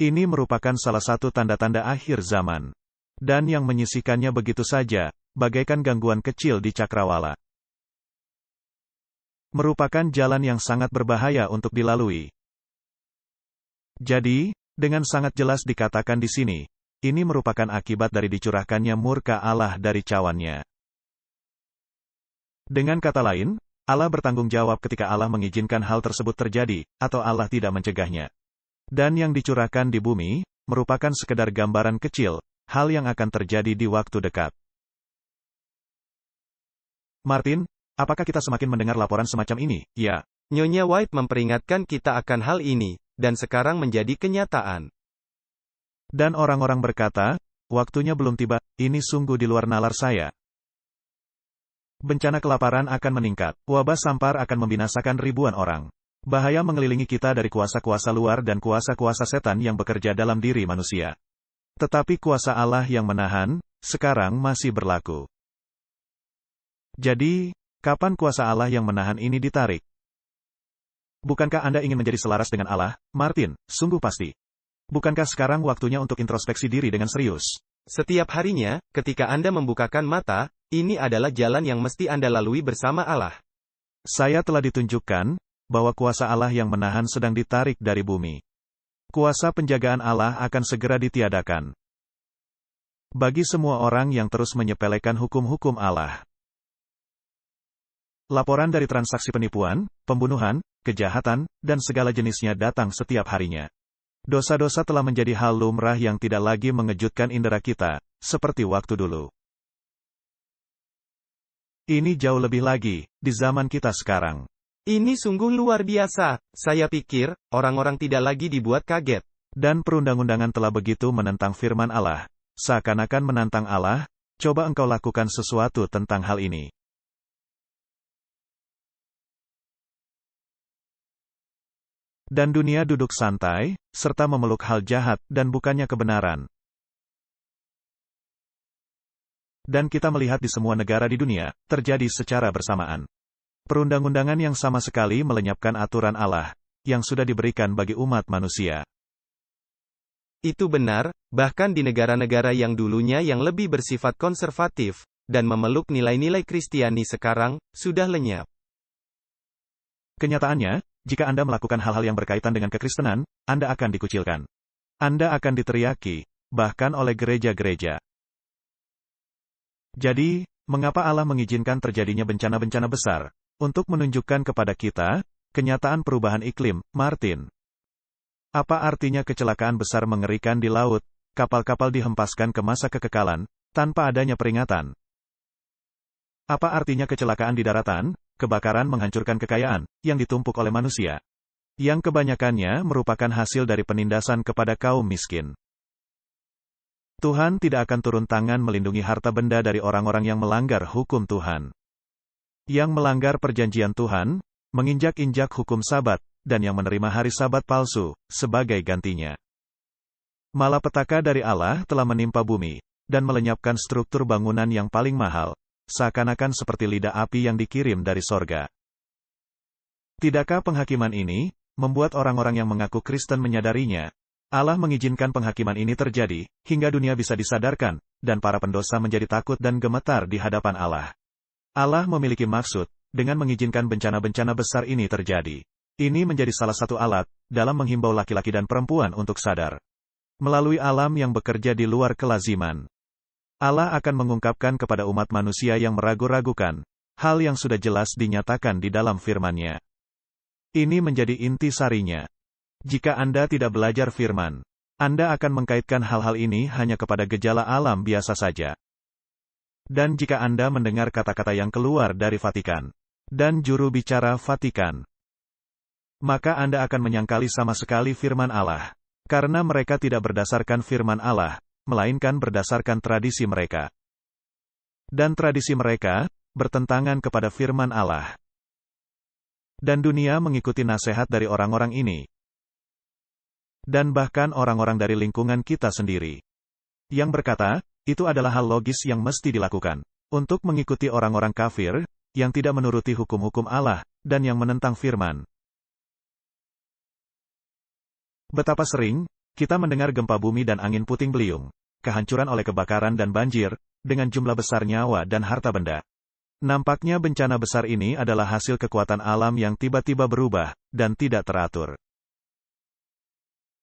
Ini merupakan salah satu tanda-tanda akhir zaman. Dan yang menyisihkannya begitu saja, bagaikan gangguan kecil di cakrawala. Merupakan jalan yang sangat berbahaya untuk dilalui. Jadi, Dengan sangat jelas dikatakan di sini, ini merupakan akibat dari dicurahkannya murka Allah dari cawannya. Dengan kata lain, Allah bertanggung jawab ketika Allah mengizinkan hal tersebut terjadi, atau Allah tidak mencegahnya. Dan yang dicurahkan di bumi, merupakan sekedar gambaran kecil, hal yang akan terjadi di waktu dekat. Martin, apakah kita semakin mendengar laporan semacam ini? Ya. Nyonya White memperingatkan kita akan hal ini, dan sekarang menjadi kenyataan. Dan orang-orang berkata, waktunya belum tiba, ini sungguh di luar nalar saya. Bencana kelaparan akan meningkat, wabah sampar akan membinasakan ribuan orang. Bahaya mengelilingi kita dari kuasa-kuasa luar dan kuasa-kuasa setan yang bekerja dalam diri manusia. Tetapi kuasa Allah yang menahan, sekarang masih berlaku. Jadi, kapan kuasa Allah yang menahan ini ditarik? Bukankah Anda ingin menjadi selaras dengan Allah, Martin? Sungguh pasti. Bukankah sekarang waktunya untuk introspeksi diri dengan serius? Setiap harinya, ketika Anda membukakan mata, ini adalah jalan yang mesti Anda lalui bersama Allah. Saya telah ditunjukkan, bahwa kuasa Allah yang menahan sedang ditarik dari bumi. Kuasa penjagaan Allah akan segera ditiadakan. Bagi semua orang yang terus menyepelekan hukum-hukum Allah. Laporan dari transaksi penipuan, pembunuhan, kejahatan, dan segala jenisnya datang setiap harinya. Dosa-dosa telah menjadi hal lumrah yang tidak lagi mengejutkan indera kita, seperti waktu dulu. Ini jauh lebih lagi, di zaman kita sekarang. Ini sungguh luar biasa. Saya pikir, orang-orang tidak lagi dibuat kaget. Dan perundang-undangan telah begitu menentang firman Allah. Seakan-akan menantang Allah, coba engkau lakukan sesuatu tentang hal ini. Dan dunia duduk santai, serta memeluk hal jahat, dan bukannya kebenaran. Dan kita melihat di semua negara di dunia, terjadi secara bersamaan. Perundang-undangan yang sama sekali melenyapkan aturan Allah, yang sudah diberikan bagi umat manusia. Itu benar, bahkan di negara-negara yang dulunya yang lebih bersifat konservatif, dan memeluk nilai-nilai Kristiani sekarang, sudah lenyap. Kenyataannya, jika Anda melakukan hal-hal yang berkaitan dengan kekristenan, Anda akan dikucilkan. Anda akan diteriaki, bahkan oleh gereja-gereja. Jadi, mengapa Allah mengizinkan terjadinya bencana-bencana besar? Untuk menunjukkan kepada kita, kenyataan perubahan iklim, Martin. Apa artinya kecelakaan besar mengerikan di laut, kapal-kapal dihempaskan ke masa kekekalan, tanpa adanya peringatan? Apa artinya kecelakaan di daratan, kebakaran menghancurkan kekayaan, yang ditumpuk oleh manusia? Yang kebanyakannya merupakan hasil dari penindasan kepada kaum miskin. Tuhan tidak akan turun tangan melindungi harta benda dari orang-orang yang melanggar hukum Tuhan. Yang melanggar perjanjian Tuhan, menginjak-injak hukum Sabat, dan yang menerima hari Sabat palsu, sebagai gantinya. Malapetaka dari Allah telah menimpa bumi, dan melenyapkan struktur bangunan yang paling mahal, seakan-akan seperti lidah api yang dikirim dari sorga. Tidakkah penghakiman ini, membuat orang-orang yang mengaku Kristen menyadarinya? Allah mengizinkan penghakiman ini terjadi, hingga dunia bisa disadarkan, dan para pendosa menjadi takut dan gemetar di hadapan Allah. Allah memiliki maksud, dengan mengizinkan bencana-bencana besar ini terjadi. Ini menjadi salah satu alat, dalam menghimbau laki-laki dan perempuan untuk sadar. Melalui alam yang bekerja di luar kelaziman. Allah akan mengungkapkan kepada umat manusia yang meragu-ragukan, hal yang sudah jelas dinyatakan di dalam firman-Nya. Ini menjadi inti sarinya. Jika Anda tidak belajar firman, Anda akan mengkaitkan hal-hal ini hanya kepada gejala alam biasa saja. Dan jika Anda mendengar kata-kata yang keluar dari Vatikan, dan juru bicara Vatikan, maka Anda akan menyangkali sama sekali firman Allah. Karena mereka tidak berdasarkan firman Allah, melainkan berdasarkan tradisi mereka. Dan tradisi mereka, bertentangan kepada firman Allah. Dan dunia mengikuti nasihat dari orang-orang ini. Dan bahkan orang-orang dari lingkungan kita sendiri. Yang berkata, itu adalah hal logis yang mesti dilakukan. Untuk mengikuti orang-orang kafir, yang tidak menuruti hukum-hukum Allah, dan yang menentang firman. Betapa sering, kita mendengar gempa bumi dan angin puting beliung, kehancuran oleh kebakaran dan banjir, dengan jumlah besar nyawa dan harta benda. Nampaknya bencana besar ini adalah hasil kekuatan alam yang tiba-tiba berubah, dan tidak teratur.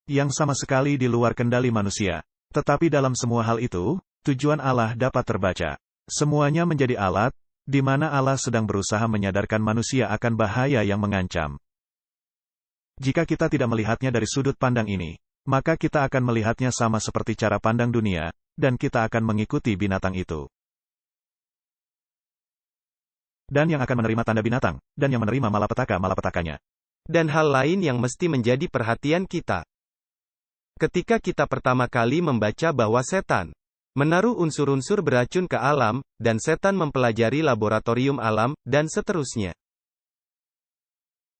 yang sama sekali di luar kendali manusia. Tetapi dalam semua hal itu, tujuan Allah dapat terbaca. Semuanya menjadi alat, di mana Allah sedang berusaha menyadarkan manusia akan bahaya yang mengancam. Jika kita tidak melihatnya dari sudut pandang ini, maka kita akan melihatnya sama seperti cara pandang dunia, dan kita akan mengikuti binatang itu. Dan yang akan menerima tanda binatang, dan yang menerima malapetaka-malapetakanya. Dan hal lain yang mesti menjadi perhatian kita. Ketika kita pertama kali membaca bahwa setan menaruh unsur-unsur beracun ke alam, dan setan mempelajari laboratorium alam, dan seterusnya.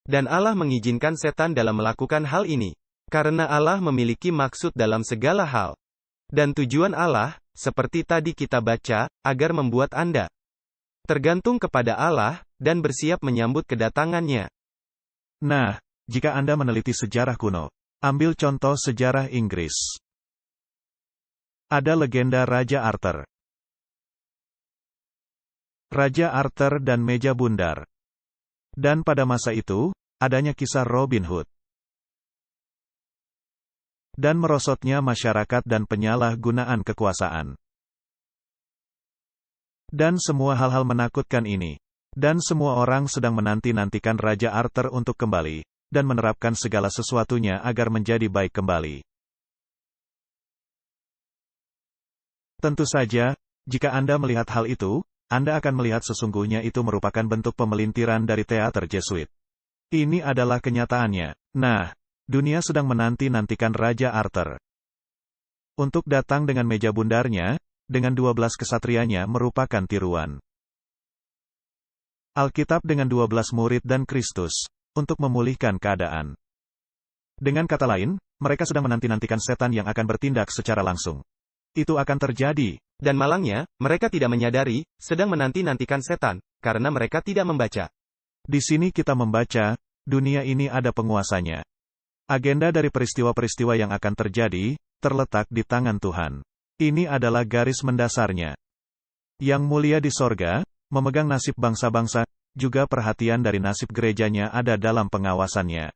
Dan Allah mengizinkan setan dalam melakukan hal ini. Karena Allah memiliki maksud dalam segala hal. Dan tujuan Allah, seperti tadi kita baca, agar membuat Anda tergantung kepada Allah, dan bersiap menyambut kedatangannya. Nah, jika Anda meneliti sejarah kuno, ambil contoh sejarah Inggris. Ada legenda Raja Arthur. Raja Arthur dan meja bundar. Dan pada masa itu, adanya kisah Robin Hood. Dan merosotnya masyarakat dan penyalahgunaan kekuasaan. Dan semua hal-hal menakutkan ini. Dan semua orang sedang menanti-nantikan Raja Arthur untuk kembali, dan menerapkan segala sesuatunya agar menjadi baik kembali. Tentu saja, jika Anda melihat hal itu, Anda akan melihat sesungguhnya itu merupakan bentuk pemelintiran dari teater Jesuit. Ini adalah kenyataannya. Nah, dunia sedang menanti-nantikan Raja Arthur untuk datang dengan meja bundarnya, dengan 12 kesatrianya merupakan tiruan. Alkitab dengan 12 murid dan Kristus, untuk memulihkan keadaan. Dengan kata lain, mereka sedang menanti-nantikan setan yang akan bertindak secara langsung. Itu akan terjadi. Dan malangnya, mereka tidak menyadari, sedang menanti-nantikan setan, karena mereka tidak membaca. Di sini kita membaca, dunia ini ada penguasanya. Agenda dari peristiwa-peristiwa yang akan terjadi, terletak di tangan Tuhan. Ini adalah garis mendasarnya. Yang mulia di sorga, memegang nasib bangsa-bangsa, juga perhatian dari nasib gerejanya ada dalam pengawasannya.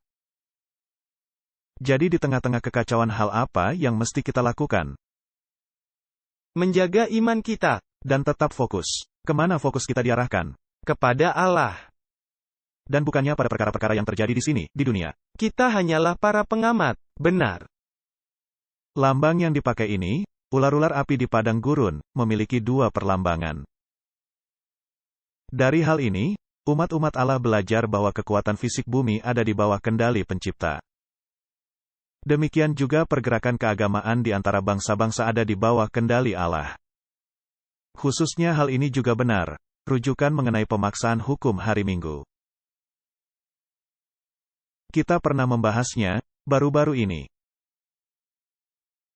Jadi di tengah-tengah kekacauan hal apa yang mesti kita lakukan? Menjaga iman kita. Dan tetap fokus. Kemana fokus kita diarahkan? Kepada Allah. Dan bukannya pada perkara-perkara yang terjadi di sini, di dunia. Kita hanyalah para pengamat. Benar. Lambang yang dipakai ini, ular-ular api di padang gurun, memiliki 2 perlambangan. Dari hal ini, umat-umat Allah belajar bahwa kekuatan fisik bumi ada di bawah kendali pencipta. Demikian juga pergerakan keagamaan di antara bangsa-bangsa ada di bawah kendali Allah. Khususnya hal ini juga benar, rujukan mengenai pemaksaan hukum hari Minggu. Kita pernah membahasnya, baru-baru ini.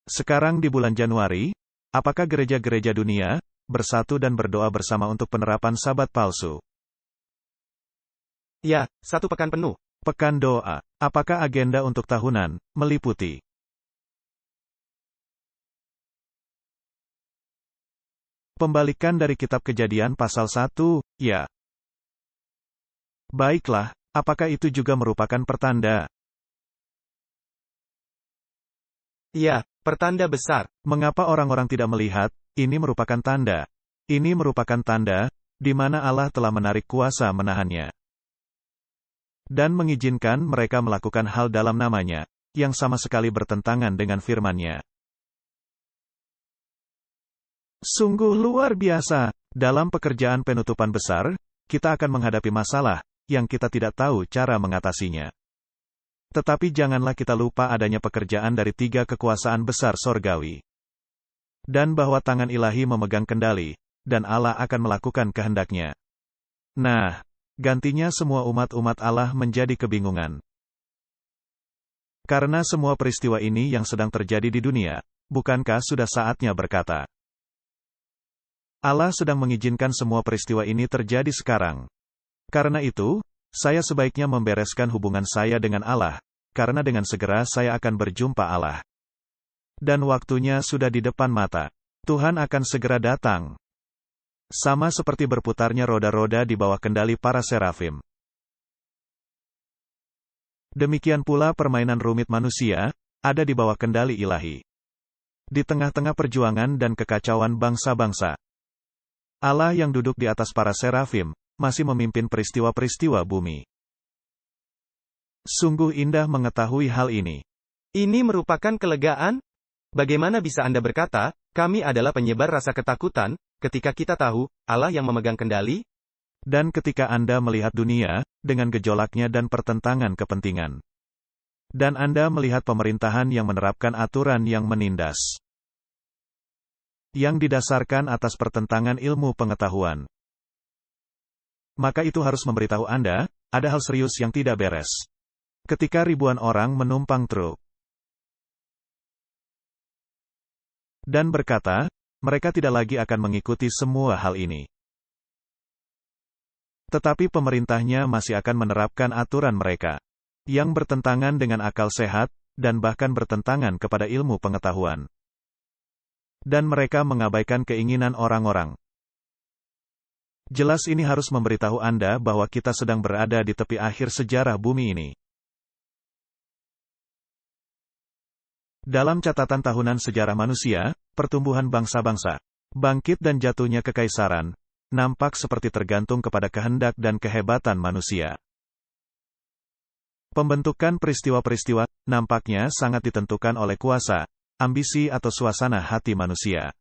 Sekarang di bulan Januari, apakah gereja-gereja dunia bersatu dan berdoa bersama untuk penerapan Sabat palsu? Ya, 1 pekan penuh. Pekan doa. Apakah agenda untuk tahunan meliputi pembalikan dari kitab Kejadian pasal 1? Ya. Baiklah, apakah itu juga merupakan pertanda? Ya, pertanda besar. Mengapa orang-orang tidak melihat? Ini merupakan tanda. Ini merupakan tanda, di mana Allah telah menarik kuasa menahannya. Dan mengizinkan mereka melakukan hal dalam namanya, yang sama sekali bertentangan dengan firman-Nya. Sungguh luar biasa. Dalam pekerjaan penutupan besar, kita akan menghadapi masalah, yang kita tidak tahu cara mengatasinya. Tetapi janganlah kita lupa adanya pekerjaan dari 3 kekuasaan besar sorgawi. Dan bahwa tangan ilahi memegang kendali, dan Allah akan melakukan kehendak-Nya. Nah, gantinya semua umat-umat Allah menjadi kebingungan. Karena semua peristiwa ini yang sedang terjadi di dunia, bukankah sudah saatnya berkata, Allah sedang mengizinkan semua peristiwa ini terjadi sekarang. Karena itu, saya sebaiknya membereskan hubungan saya dengan Allah, karena dengan segera saya akan berjumpa Allah. Dan waktunya sudah di depan mata. Tuhan akan segera datang. Sama seperti berputarnya roda-roda di bawah kendali para serafim. Demikian pula permainan rumit manusia, ada di bawah kendali ilahi. Di tengah-tengah perjuangan dan kekacauan bangsa-bangsa, Allah yang duduk di atas para serafim, masih memimpin peristiwa-peristiwa bumi. Sungguh indah mengetahui hal ini. Ini merupakan kelegaan? Bagaimana bisa Anda berkata, kami adalah penyebar rasa ketakutan, ketika kita tahu, Allah yang memegang kendali? Dan ketika Anda melihat dunia, dengan gejolaknya dan pertentangan kepentingan. Dan Anda melihat pemerintahan yang menerapkan aturan yang menindas. Yang didasarkan atas pertentangan ilmu pengetahuan. Maka itu harus memberitahu Anda, ada hal serius yang tidak beres. Ketika ribuan orang menumpang truk. Dan berkata, mereka tidak lagi akan mengikuti semua hal ini. Tetapi pemerintahnya masih akan menerapkan aturan mereka. Yang bertentangan dengan akal sehat, dan bahkan bertentangan kepada ilmu pengetahuan. Dan mereka mengabaikan keinginan orang-orang. Jelas ini harus memberitahu Anda bahwa kita sedang berada di tepi akhir sejarah bumi ini. Dalam catatan tahunan sejarah manusia, pertumbuhan bangsa-bangsa, bangkit dan jatuhnya kekaisaran, nampak seperti tergantung kepada kehendak dan kehebatan manusia. Pembentukan peristiwa-peristiwa, nampaknya sangat ditentukan oleh kuasa, ambisi atau suasana hati manusia.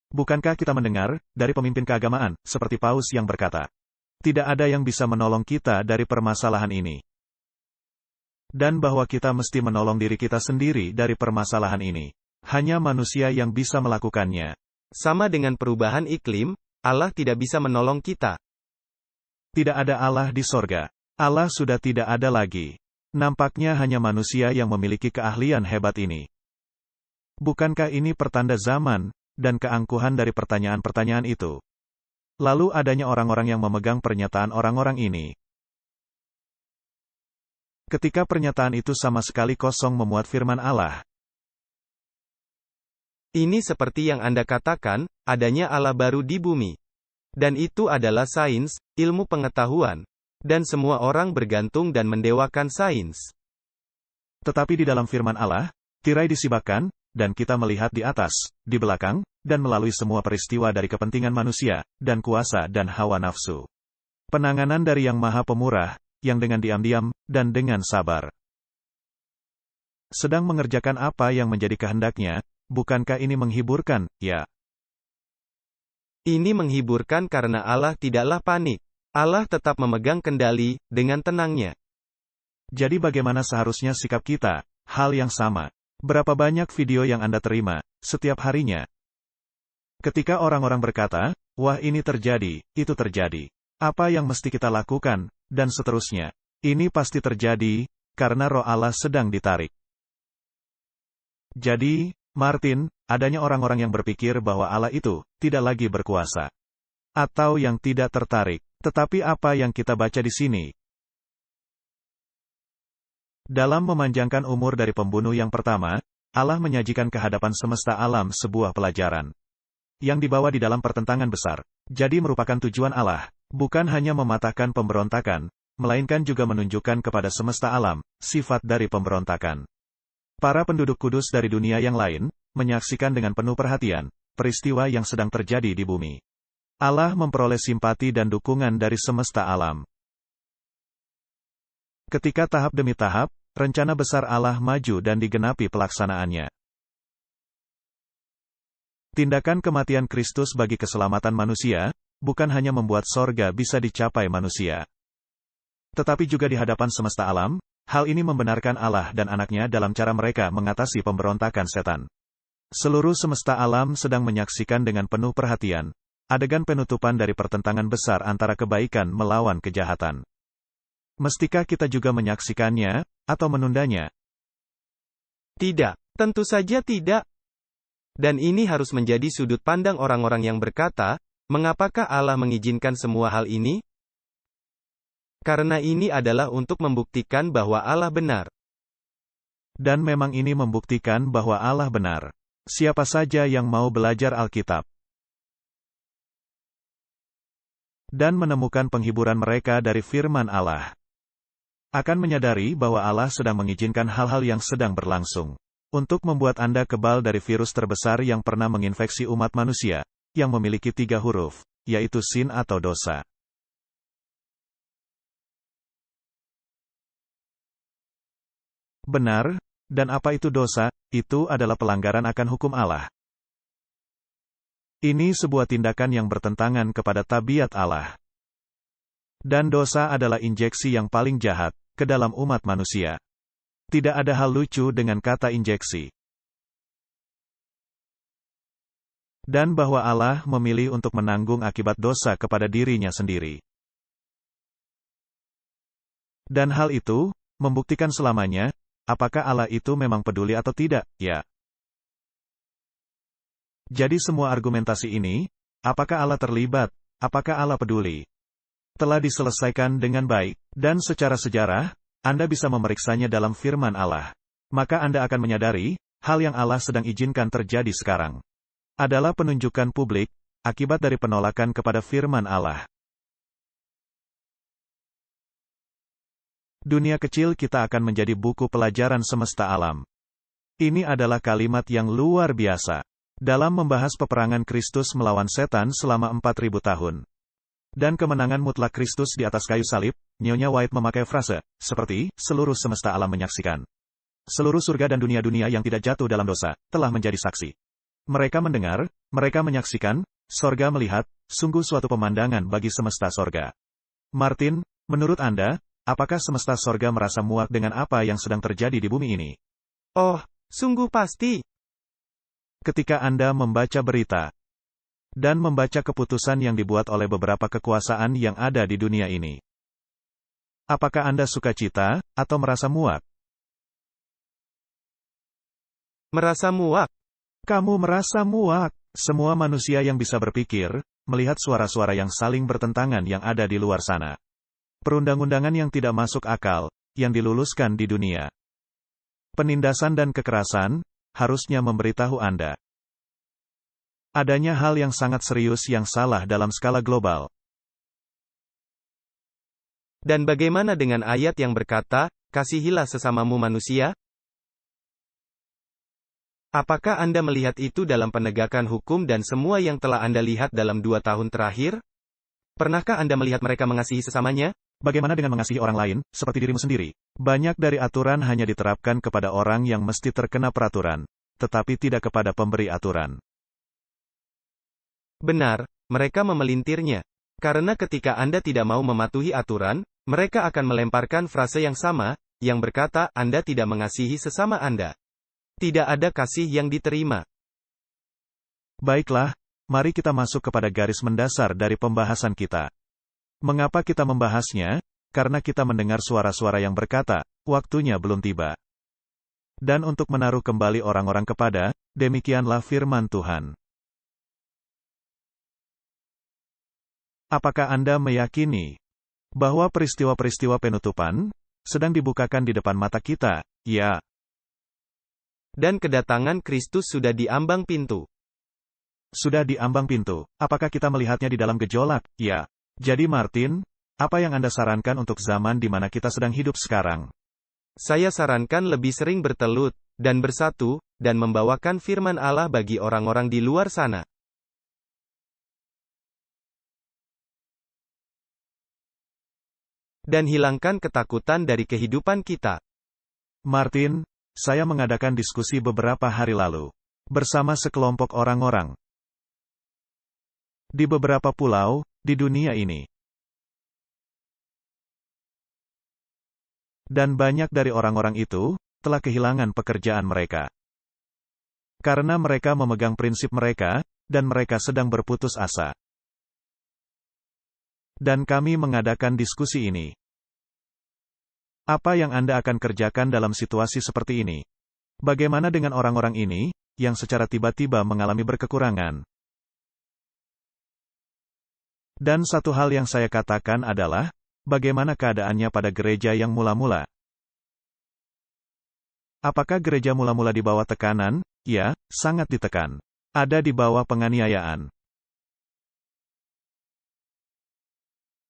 Bukankah kita mendengar, dari pemimpin keagamaan, seperti Paus yang berkata, tidak ada yang bisa menolong kita dari permasalahan ini. Dan bahwa kita mesti menolong diri kita sendiri dari permasalahan ini. Hanya manusia yang bisa melakukannya. Sama dengan perubahan iklim, Allah tidak bisa menolong kita. Tidak ada Allah di sorga. Allah sudah tidak ada lagi. Nampaknya hanya manusia yang memiliki keahlian hebat ini. Bukankah ini pertanda zaman, dan keangkuhan dari pertanyaan-pertanyaan itu? Lalu adanya orang-orang yang memegang pernyataan orang-orang ini. Ketika pernyataan itu sama sekali kosong memuat firman Allah. Ini seperti yang Anda katakan, adanya Allah baru di bumi. Dan itu adalah sains, ilmu pengetahuan. Dan semua orang bergantung dan mendewakan sains. Tetapi di dalam firman Allah, tirai disibakan, dan kita melihat di atas, di belakang, dan melalui semua peristiwa dari kepentingan manusia, dan kuasa dan hawa nafsu. Penanganan dari Yang Maha Pemurah, yang dengan diam-diam, dan dengan sabar. Sedang mengerjakan apa yang menjadi kehendaknya, bukankah ini menghiburkan, ya? Ini menghiburkan karena Allah tidaklah panik. Allah tetap memegang kendali, dengan tenangnya. Jadi bagaimana seharusnya sikap kita? Hal yang sama. Berapa banyak video yang Anda terima, setiap harinya? Ketika orang-orang berkata, wah ini terjadi, itu terjadi. Apa yang mesti kita lakukan, dan seterusnya. Ini pasti terjadi, karena roh Allah sedang ditarik. Jadi, Martin, adanya orang-orang yang berpikir bahwa Allah itu, tidak lagi berkuasa. Atau yang tidak tertarik. Tetapi apa yang kita baca di sini? Dalam memanjangkan umur dari pembunuh yang pertama, Allah menyajikan kehadapan semesta alam sebuah pelajaran. Yang dibawa di dalam pertentangan besar. Jadi merupakan tujuan Allah, bukan hanya mematahkan pemberontakan, melainkan juga menunjukkan kepada semesta alam, sifat dari pemberontakan. Para penduduk kudus dari dunia yang lain, menyaksikan dengan penuh perhatian, peristiwa yang sedang terjadi di bumi. Allah memperoleh simpati dan dukungan dari semesta alam. Ketika tahap demi tahap, rencana besar Allah maju dan digenapi pelaksanaannya. Tindakan kematian Kristus bagi keselamatan manusia, bukan hanya membuat sorga bisa dicapai manusia. Tetapi juga di hadapan semesta alam, hal ini membenarkan Allah dan anaknya dalam cara mereka mengatasi pemberontakan setan. Seluruh semesta alam sedang menyaksikan dengan penuh perhatian, adegan penutupan dari pertentangan besar antara kebaikan melawan kejahatan. Mestikah kita juga menyaksikannya, atau menundanya? Tidak, tentu saja tidak. Dan ini harus menjadi sudut pandang orang-orang yang berkata, mengapakah Allah mengizinkan semua hal ini? Karena ini adalah untuk membuktikan bahwa Allah benar. Dan memang ini membuktikan bahwa Allah benar. Siapa saja yang mau belajar Alkitab dan menemukan penghiburan mereka dari firman Allah akan menyadari bahwa Allah sedang mengizinkan hal-hal yang sedang berlangsung untuk membuat Anda kebal dari virus terbesar yang pernah menginfeksi umat manusia, yang memiliki 3 huruf, yaitu sin atau dosa. Benar, dan apa itu dosa? Itu adalah pelanggaran akan hukum Allah. Ini sebuah tindakan yang bertentangan kepada tabiat Allah. Dan dosa adalah injeksi yang paling jahat ke dalam umat manusia. Tidak ada hal lucu dengan kata injeksi. Dan bahwa Allah memilih untuk menanggung akibat dosa kepada dirinya sendiri. Dan hal itu membuktikan selamanya, apakah Allah itu memang peduli atau tidak, ya. Jadi semua argumentasi ini, apakah Allah terlibat, apakah Allah peduli, telah diselesaikan dengan baik, dan secara sejarah, Anda bisa memeriksanya dalam firman Allah. Maka Anda akan menyadari, hal yang Allah sedang izinkan terjadi sekarang adalah penunjukan publik, akibat dari penolakan kepada firman Allah. Dunia kecil kita akan menjadi buku pelajaran semesta alam. Ini adalah kalimat yang luar biasa. Dalam membahas peperangan Kristus melawan setan selama 4.000 tahun. Dan kemenangan mutlak Kristus di atas kayu salib, Nyonya White memakai frase, seperti, seluruh semesta alam menyaksikan. Seluruh surga dan dunia-dunia yang tidak jatuh dalam dosa, telah menjadi saksi. Mereka mendengar, mereka menyaksikan, sorga melihat, sungguh suatu pemandangan bagi semesta sorga. Martin, menurut Anda, apakah semesta sorga merasa muak dengan apa yang sedang terjadi di bumi ini? Oh, sungguh pasti. Ketika Anda membaca berita dan membaca keputusan yang dibuat oleh beberapa kekuasaan yang ada di dunia ini, apakah Anda sukacita atau merasa muak? Merasa muak. Kamu merasa muak. Semua manusia yang bisa berpikir, melihat suara-suara yang saling bertentangan yang ada di luar sana. Perundang-undangan yang tidak masuk akal, yang diluluskan di dunia. Penindasan dan kekerasan, harusnya memberitahu Anda. Adanya hal yang sangat serius yang salah dalam skala global. Dan bagaimana dengan ayat yang berkata, kasihilah sesamamu manusia? Apakah Anda melihat itu dalam penegakan hukum dan semua yang telah Anda lihat dalam 2 tahun terakhir? Pernahkah Anda melihat mereka mengasihi sesamanya? Bagaimana dengan mengasihi orang lain, seperti dirimu sendiri? Banyak dari aturan hanya diterapkan kepada orang yang mesti terkena peraturan, tetapi tidak kepada pemberi aturan. Benar, mereka memelintirnya. Karena ketika Anda tidak mau mematuhi aturan, mereka akan melemparkan frase yang sama, yang berkata, Anda tidak mengasihi sesama Anda. Tidak ada kasih yang diterima. Baiklah, mari kita masuk kepada garis mendasar dari pembahasan kita. Mengapa kita membahasnya? Karena kita mendengar suara-suara yang berkata, waktunya belum tiba. Dan untuk menaruh kembali orang-orang kepada, demikianlah firman Tuhan. Apakah Anda meyakini bahwa peristiwa-peristiwa penutupan sedang dibukakan di depan mata kita? Ya. Dan kedatangan Kristus sudah di ambang pintu. Sudah di ambang pintu. Apakah kita melihatnya di dalam gejolak? Ya. Jadi Martin, apa yang Anda sarankan untuk zaman di mana kita sedang hidup sekarang? Saya sarankan lebih sering bertelut, dan bersatu, dan membawakan firman Allah bagi orang-orang di luar sana. Dan hilangkan ketakutan dari kehidupan kita. Martin, saya mengadakan diskusi beberapa hari lalu bersama sekelompok orang-orang di beberapa pulau di dunia ini. Dan banyak dari orang-orang itu telah kehilangan pekerjaan mereka. Karena mereka memegang prinsip mereka, dan mereka sedang berputus asa. Dan kami mengadakan diskusi ini. Apa yang Anda akan kerjakan dalam situasi seperti ini? Bagaimana dengan orang-orang ini, yang secara tiba-tiba mengalami berkekurangan? Dan satu hal yang saya katakan adalah, bagaimana keadaannya pada gereja yang mula-mula? Apakah gereja mula-mula di bawah tekanan? Ya, sangat ditekan. Ada di bawah penganiayaan.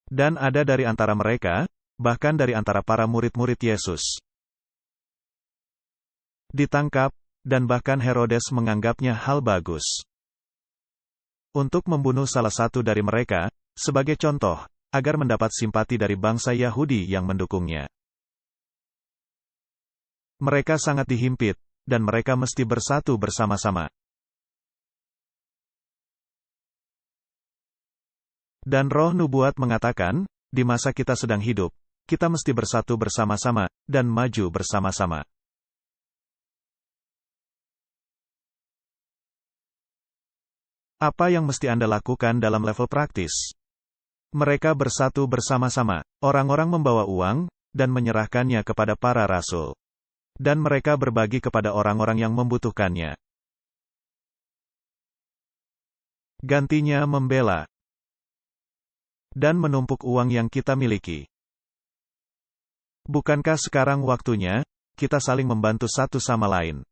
Dan ada dari antara mereka bahkan dari antara para murid-murid Yesus. Ditangkap, dan bahkan Herodes menganggapnya hal bagus untuk membunuh salah satu dari mereka, sebagai contoh, agar mendapat simpati dari bangsa Yahudi yang mendukungnya. Mereka sangat dihimpit, dan mereka mesti bersatu bersama-sama. Dan roh nubuat mengatakan, di masa kita sedang hidup, kita mesti bersatu bersama-sama, dan maju bersama-sama. Apa yang mesti Anda lakukan dalam level praktis? Mereka bersatu bersama-sama. Orang-orang membawa uang, dan menyerahkannya kepada para rasul. Dan mereka berbagi kepada orang-orang yang membutuhkannya. Gantinya membela dan menumpuk uang yang kita miliki. Bukankah sekarang waktunya kita saling membantu satu sama lain?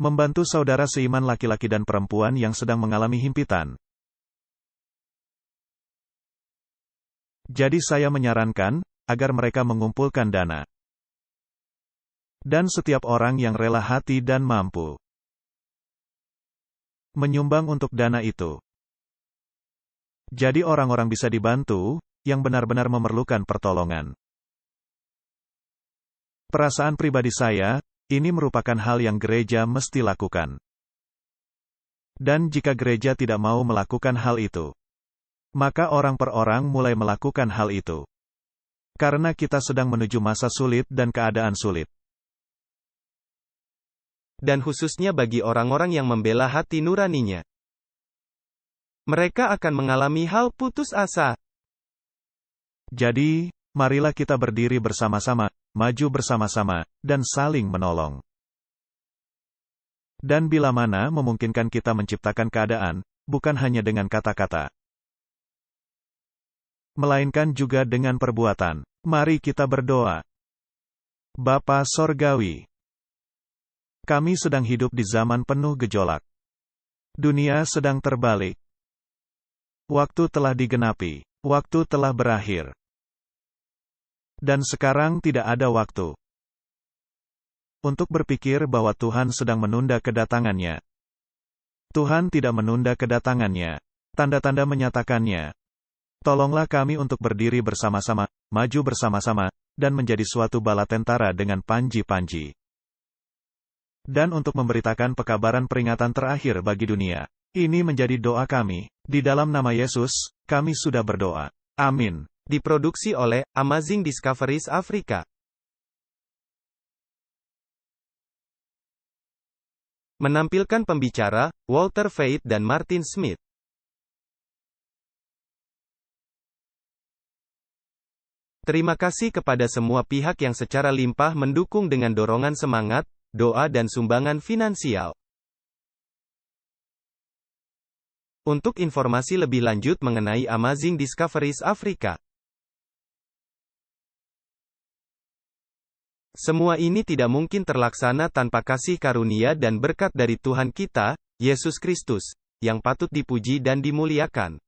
Membantu saudara seiman laki-laki dan perempuan yang sedang mengalami himpitan. Jadi saya menyarankan, agar mereka mengumpulkan dana. Dan setiap orang yang rela hati dan mampu menyumbang untuk dana itu. Jadi orang-orang bisa dibantu, yang benar-benar memerlukan pertolongan. Perasaan pribadi saya, ini merupakan hal yang gereja mesti lakukan. Dan jika gereja tidak mau melakukan hal itu, maka orang per orang mulai melakukan hal itu. Karena kita sedang menuju masa sulit dan keadaan sulit. Dan khususnya bagi orang-orang yang membela hati nuraninya. Mereka akan mengalami hal putus asa. Jadi, marilah kita berdiri bersama-sama, maju bersama-sama, dan saling menolong. Dan bila mana memungkinkan kita menciptakan keadaan, bukan hanya dengan kata-kata, melainkan juga dengan perbuatan. Mari kita berdoa. Bapa Sorgawi, kami sedang hidup di zaman penuh gejolak. Dunia sedang terbalik. Waktu telah digenapi. Waktu telah berakhir. Dan sekarang tidak ada waktu untuk berpikir bahwa Tuhan sedang menunda kedatangannya. Tuhan tidak menunda kedatangannya. Tanda-tanda menyatakannya. Tolonglah kami untuk berdiri bersama-sama, maju bersama-sama, dan menjadi suatu bala tentara dengan panji-panji. Dan untuk memberitakan pekabaran peringatan terakhir bagi dunia. Ini menjadi doa kami. Di dalam nama Yesus, kami sudah berdoa. Amin. Diproduksi oleh Amazing Discoveries Afrika. Menampilkan pembicara, Walter Veit dan Martin Smith. Terima kasih kepada semua pihak yang secara limpah mendukung dengan dorongan semangat, doa dan sumbangan finansial. Untuk informasi lebih lanjut mengenai Amazing Discoveries Afrika, semua ini tidak mungkin terlaksana tanpa kasih karunia dan berkat dari Tuhan kita, Yesus Kristus, yang patut dipuji dan dimuliakan.